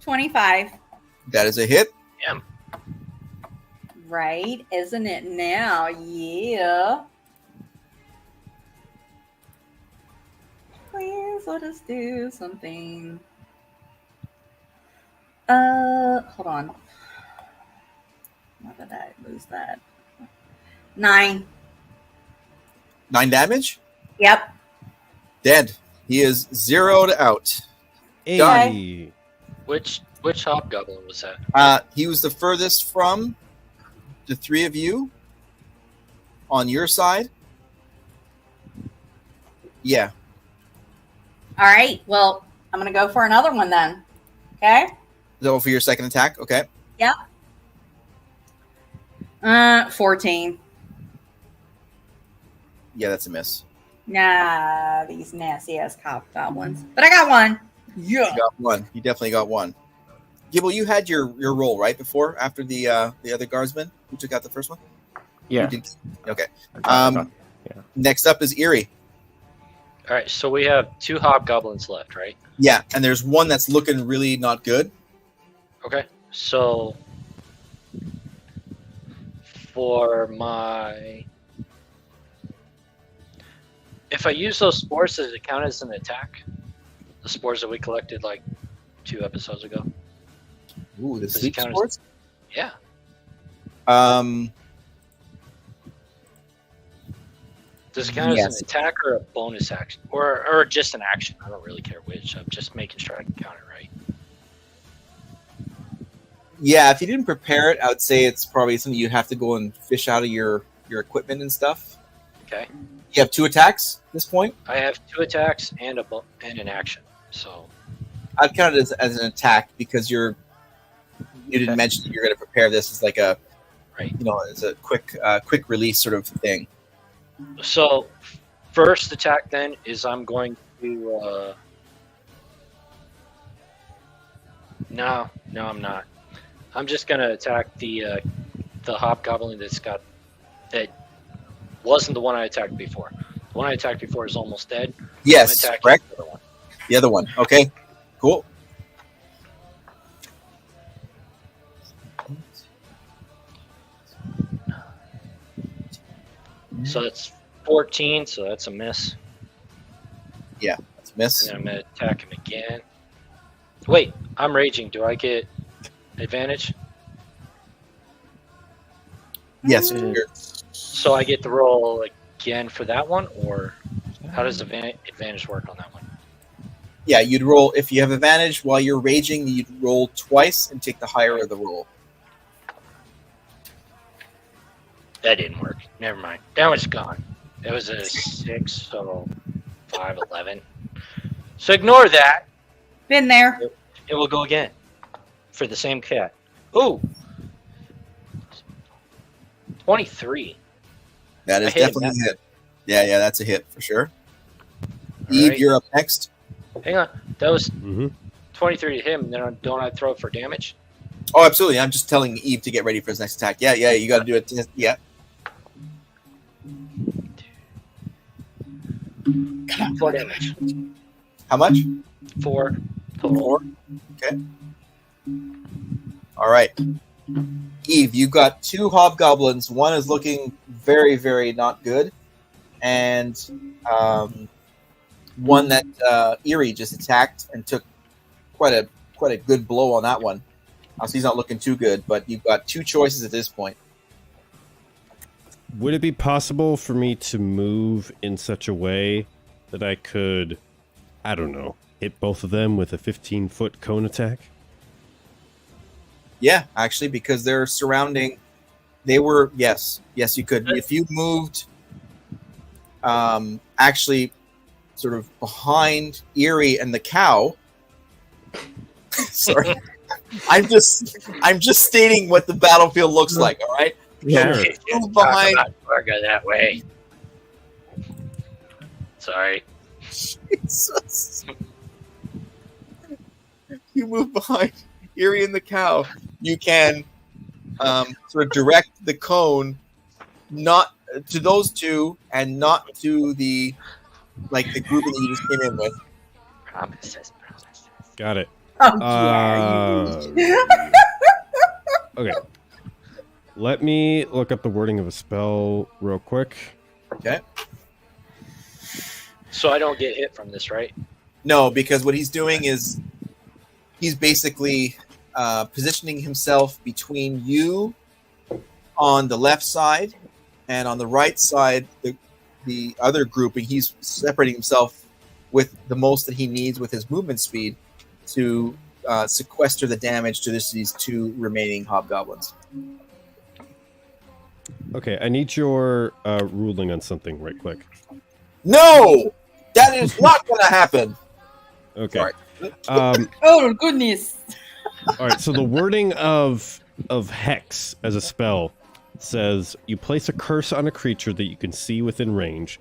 25. That is a hit. Yeah. Right, isn't it now? Yeah. Please let us do something. Hold on. Why did I lose that? 9. 9 damage. Yep. Dead. He is zeroed out. Hey. Which hobgoblin was that? He was the furthest from the 3 of you on your side. Yeah. All right. Well, I'm going to go for another one then. Okay. So for your second attack, okay. Yep. 14. Yeah, that's a miss. Nah, these nasty ass hobgoblins. But I got one. Yeah. You got one. You definitely got one. Gibble, you had your roll right before after the other guardsman who took out the first one. Yeah. You did? Okay. Yeah. Next up is Eerie. All right, so we have 2 hobgoblins left, right? Yeah, and there's one that's looking really not good. Okay, so for my... If I use those spores, does it count as an attack? The spores that we collected like 2 episodes ago? Ooh, the Does it sleep count as- sports? Yeah. Does it count as Yes. an attack or a bonus action? Or just an action? I don't really care which. I'm just making sure I can count it right. Yeah, if you didn't prepare it, I would say it's probably something you have to go and fish out of your equipment and stuff. Okay. You have 2 attacks at this point. I have 2 attacks and and an action. So I'd count it as an attack because you didn't mention that you're going to prepare this as like a, right. as a quick release sort of thing. So first attack then is I'm going to No, I'm not. I'm just gonna attack the hobgoblin that wasn't the one I attacked before. The one I attacked before is almost dead. Yes, I'm attacking correct. the other one. The other one. Okay, cool. So that's 14, so that's a miss. Yeah, that's a miss. And then I'm gonna attack him again. Wait, I'm raging. Do I get advantage? Yes. you're- So I get to roll again for that one, or how does advantage work on that one? Yeah, you'd roll if you have advantage while you're raging. You'd roll twice and take the higher of the roll. That didn't work. Never mind. That was gone. It was a 6, so 5, 11. So ignore that. Been there. It will go again for the same cat. Ooh. 23. That is I hit him, definitely a hit. Yeah, that's a hit for sure. All Eve, right. you're up next. Hang on. That was Mm-hmm. 23 to him. Then don't I throw it for damage? Oh, absolutely. I'm just telling Eve to get ready for his next attack. Yeah, you got to do it. Yeah. Come on. 4 damage. How much? 4 total. 4. Okay. All right. Eve, you've got 2 hobgoblins. One is looking very, very not good, and one that Eerie just attacked and took quite a good blow on that one. So he's not looking too good. But you've got 2 choices at this point. Would it be possible for me to move in such a way that I could, I don't know, hit both of them with a 15-foot cone attack? Yeah, actually, because they're surrounding. They were yes, you could. If you moved, actually, sort of behind Eerie and the cow. Sorry, I'm just stating what the battlefield looks like. All right. Yeah. So Just move talk behind. about Torga that way. Sorry. Jesus. You move behind Eerie and the cow. You can sort of direct the cone not to those two and not to the the grouping that you just came in with. Promises. Got it. Oh, yeah. Okay. Let me look up the wording of a spell real quick. Okay. So I don't get hit from this, right? No, because what he's doing is he's basically positioning himself between you on the left side and on the right side, the other grouping. He's separating himself with the most that he needs with his movement speed to sequester the damage to these two remaining hobgoblins. Okay, I need your ruling on something right quick. No! That is not going to happen! Okay. Sorry. Oh, goodness. All right, so the wording of Hex as a spell says you place a curse on a creature that you can see within range.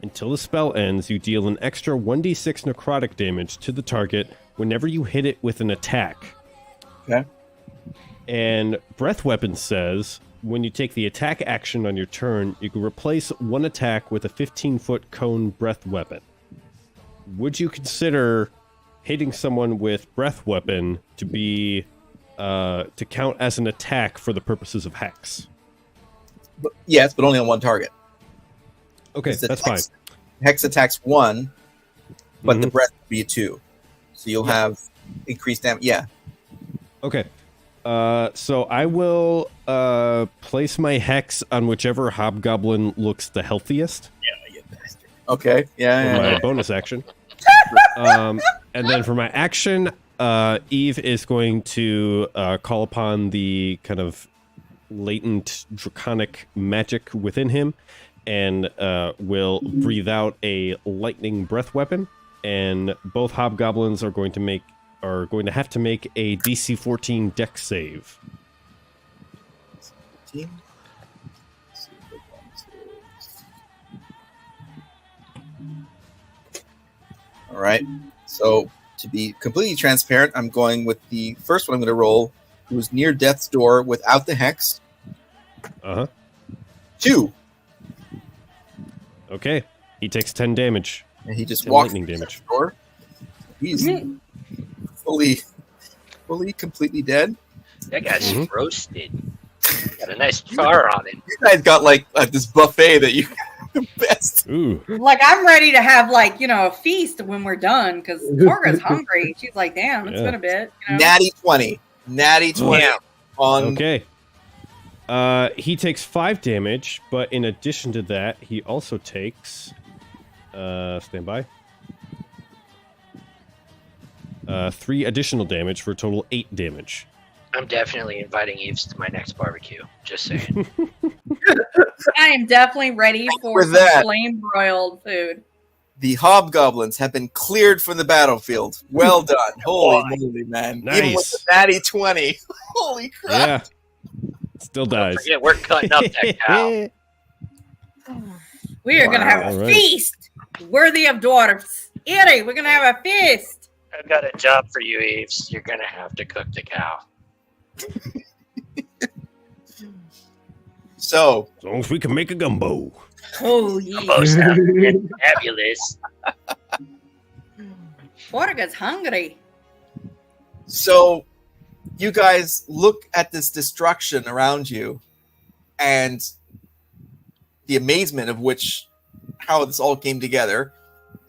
Until the spell ends, you deal an extra 1d6 necrotic damage to the target whenever you hit it with an attack. Okay. And Breath Weapon says when you take the attack action on your turn, you can replace one attack with a 15-foot cone breath weapon. Would you consider hitting someone with Breath Weapon to be to count as an attack for the purposes of Hex? Yes, but only on one target. Okay, that's fine. Hex attacks one, but the Mhm. breath will be a 2. So you'll have increased damage. Yeah. Okay. So I will place my Hex on whichever Hobgoblin looks the healthiest. Okay. Yeah. For my bonus action. And then for my action, Eve is going to call upon the kind of latent draconic magic within him and will breathe out a lightning breath weapon. And both hobgoblins are going to have to make a DC 14 dex save. All right. So to be completely transparent, I'm going with the first one I'm going to roll, who is near death's door without the hex. 2. Okay. He takes 10 damage. And he just 10 walks lightning through damage. death's door. He's fully, completely dead. That guy's Mhm. roasted. Got a nice char on it. You guys got this buffet that you the best. Ooh. Like, I'm ready to have, a feast when we're done because Torga's hungry. She's like, damn, it's Yeah. been a bit. Natty 20. Natty 20 Yeah. on Okay. He takes 5 damage, but in addition to that, he also takes... stand by. 3 additional damage for a total 8 damage. I'm definitely inviting Eves to my next barbecue. Just saying. I am definitely ready for With some that- flame broiled food. the hobgoblins have been cleared from the battlefield. Well done. Holy moly, man. Even with Nice. the natty 20. Holy crap. Yeah. Still dies. Forget we're cutting up that cow. We are going to have a All right. feast worthy of dwarfs. Eerie, we're going to have a feast. I've got a job for you, Eves. You're gonna have to cook the cow. So, As long as we can make a gumbo. Oh, yeah. Most fabulous. Torga's hungry. So you guys look at this destruction around you and the amazement of how this all came together,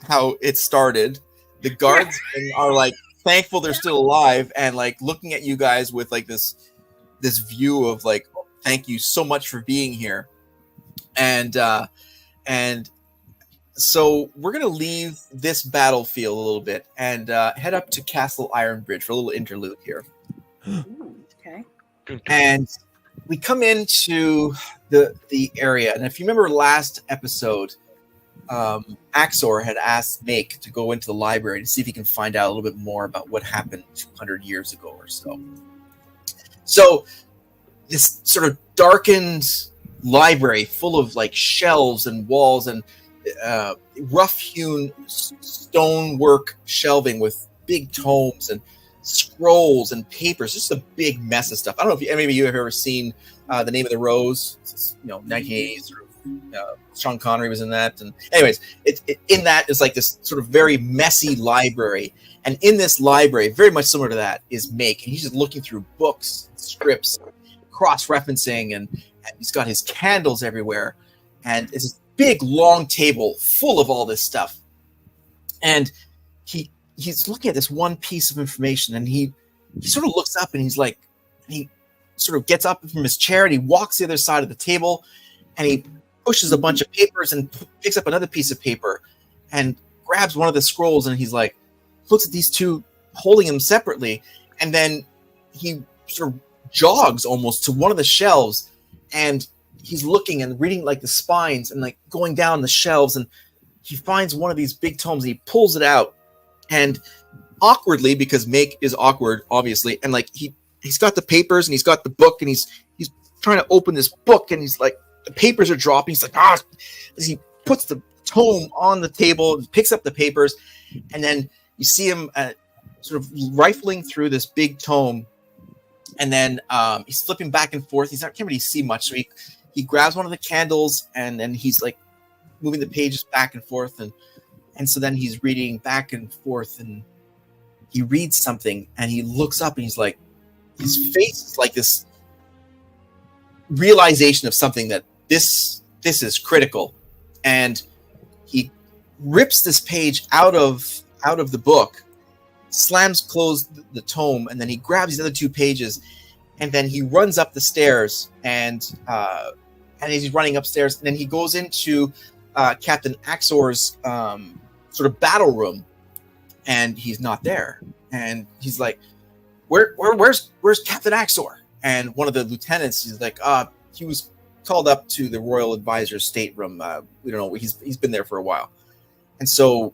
how it started. The guards are thankful they're still alive and looking at you guys with this view of thank you so much for being here. And so we're gonna leave this battlefield a little bit and head up to Castle Ironbridge for a little interlude here. Ooh, okay. And we come into the area, and if you remember last episode, Axor had asked Make to go into the library to see if he can find out a little bit more about what happened 200 years ago or so. So this sort of darkened library full of like shelves and walls and rough-hewn stonework shelving with big tomes and scrolls and papers, just a big mess of stuff. I don't know if maybe you have ever seen The Name of the Rose, 1980s. Sean Connery was in that, and anyways, in that is like this sort of very messy library, and in this library, very much similar to that, is Make, and he's just looking through books, scripts, cross-referencing, and he's got his candles everywhere, and it's this big long table full of all this stuff, and he's looking at this one piece of information, and he sort of looks up, and he's like, he sort of gets up from his chair, and he walks the other side of the table, and he pushes a bunch of papers and picks up another piece of paper and grabs one of the scrolls, and he's like, looks at these two, holding them separately, and then he sort of jogs almost to one of the shelves, and he's looking and reading like the spines and like going down the shelves, and he finds one of these big tomes, and he pulls it out, and awkwardly, because Make is awkward, obviously, and like he's got the papers and he's got the book, and he's trying to open this book, and he's like, the papers are dropping. He's like, as he puts the tome on the table, picks up the papers, and then you see him sort of rifling through this big tome, and then he's flipping back and forth. Can't really see much, so he grabs one of the candles, and then he's like moving the pages back and forth, and so then he's reading back and forth, and he reads something, and he looks up, and he's like, his face is like this realization of something that this is critical, and he rips this page out of the book, slams closed the tome, and then he grabs these other two pages, and then he runs up the stairs, and as he's running upstairs, and then he goes into Captain Axor's sort of battle room, and he's not there, and he's like, where's Captain Axor? And one of the lieutenants, he's like, he was called up to the Royal Advisor's stateroom. We don't know. He's been there for a while. And so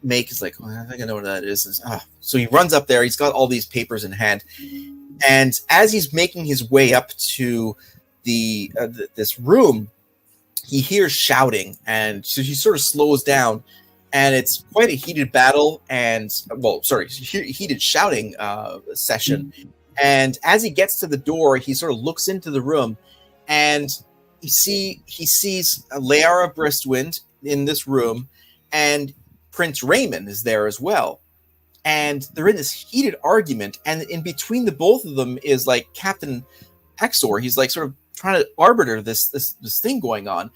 Make is like, I think I know what that is. So he runs up there. He's got all these papers in hand. And as he's making his way up to this room, he hears shouting. And so he sort of slows down. And it's quite a heated battle heated shouting session. And as he gets to the door, he sort of looks into the room, and he sees Leara Bristwind in this room, and Prince Raymond is there as well. And they're in this heated argument, and in between the both of them is like Captain Axor. He's like sort of trying to arbiter this thing going on,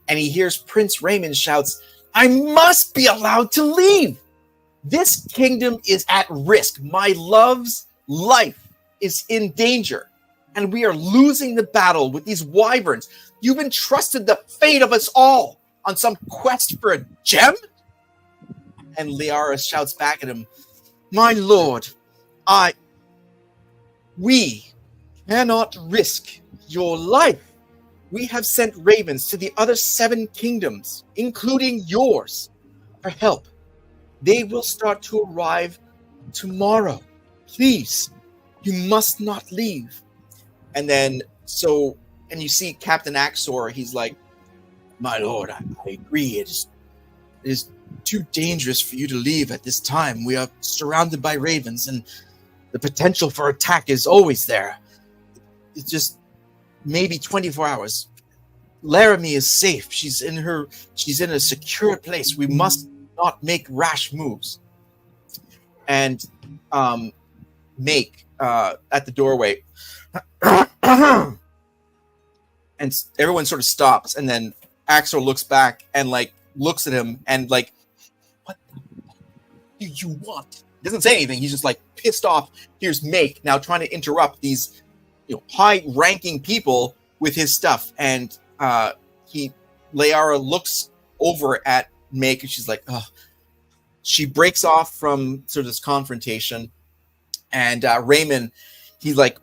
and he hears Prince Raymond shouts, "I must be allowed to leave! This kingdom is at risk. My love's life is in danger, and we are losing the battle with these wyverns. You've entrusted the fate of us all on some quest for a gem?" And Liara shouts back at him, "My lord, we cannot risk your life. We have sent ravens to the other 7 kingdoms, including yours, for help. They will start to arrive tomorrow. Please, you must not leave." And then, and you see Captain Axor, he's like, "My lord, I agree. It is too dangerous for you to leave at this time. We are surrounded by ravens, and the potential for attack is always there. It's just maybe 24 hours. Laramie is safe. She's in a secure place. We must not make rash moves." And Make at the doorway, and everyone sort of stops, and then Axel looks back and like looks at him and like, "What do you want?" He doesn't say anything. He's just like pissed off. Here's Make now trying to interrupt these high-ranking people with his stuff, and Leara looks over at Make, and she's like, oh. She breaks off from sort of this confrontation, and Raymond, he like,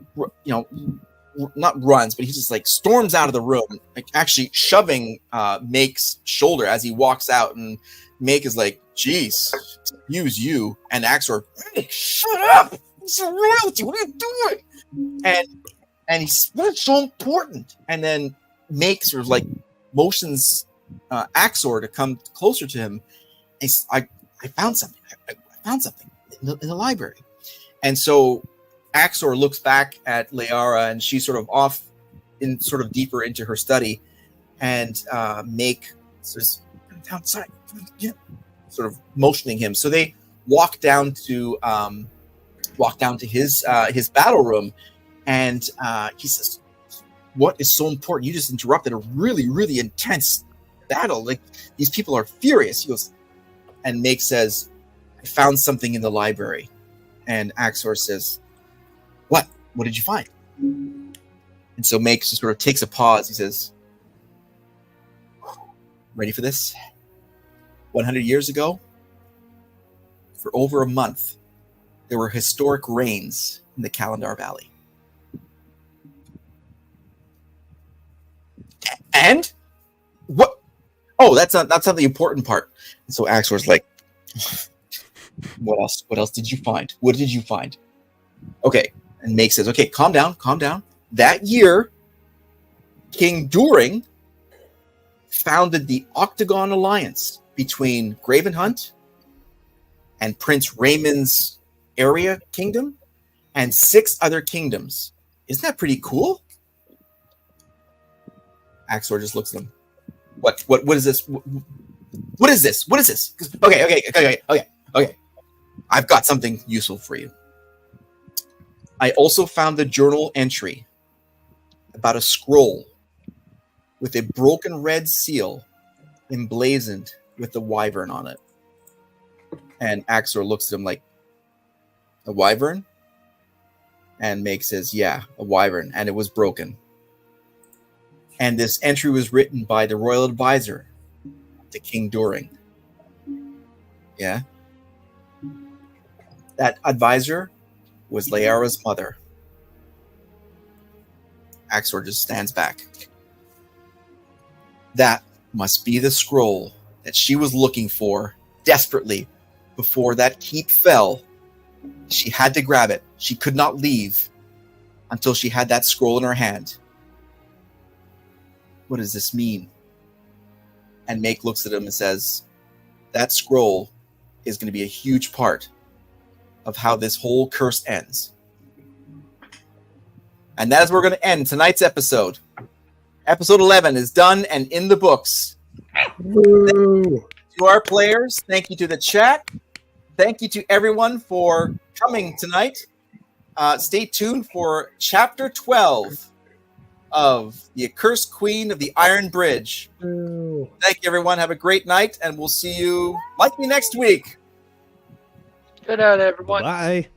not runs, but he just like storms out of the room, like actually shoving Make's shoulder as he walks out, and Make is like, "Jeez, use you." And Axor, "Hey, shut up! It's a royalty. What are you doing?" And he's, "What's so important?" And then Make sort of like motions Axor to come closer to him. He's, I found something. I found something in the library. And so Axor looks back at Leara, and she's sort of off in sort of deeper into her study. And Make says, "Come outside," sort of motioning him. So they walk down to his battle room, and he says, "What is so important? You just interrupted a really, really intense battle. Like, these people are furious." He goes, and Make says, "I found something in the library." And Axor says, "What? What did you find?" And so Make just sort of takes a pause. He says, "Ready for this? 100 years ago, for over a month, there were historic rains in the Kalandar Valley." And what? Oh, that's not the important part. And so Axor's like, "What else? What else did you find? What did you find?" Okay, and Make says, "Okay, calm down, calm down. That year, King During founded the Octagon Alliance between Gravenhunt and Prince Raymond's area kingdom and 6 other kingdoms. Isn't that pretty cool?" Axor just looks at him. What is this? What is this? What is this? Okay. I've got something useful for you. I also found the journal entry about a scroll with a broken red seal emblazoned with the wyvern on it. And Axor looks at him like, "A wyvern?" And Make says, "Yeah, a wyvern, and it was broken. And this entry was written by the royal advisor to King During." Yeah? That advisor was Leara's mother. Axor just stands back. That must be the scroll that she was looking for desperately before that keep fell. She had to grab it. She could not leave until she had that scroll in her hand. What does this mean? And Make looks at him and says, "That scroll is going to be a huge part of how this whole curse ends." And that is where we're going to end tonight's episode. Episode 11 is done and in the books. Woo. To our players, thank you to the chat. Thank you to everyone for coming tonight. Stay tuned for Chapter 12 of The Accursed Queen of the Iron Bridge. Woo. Thank you, everyone. Have a great night, and we'll see you likely next week. Good night, everyone. Bye.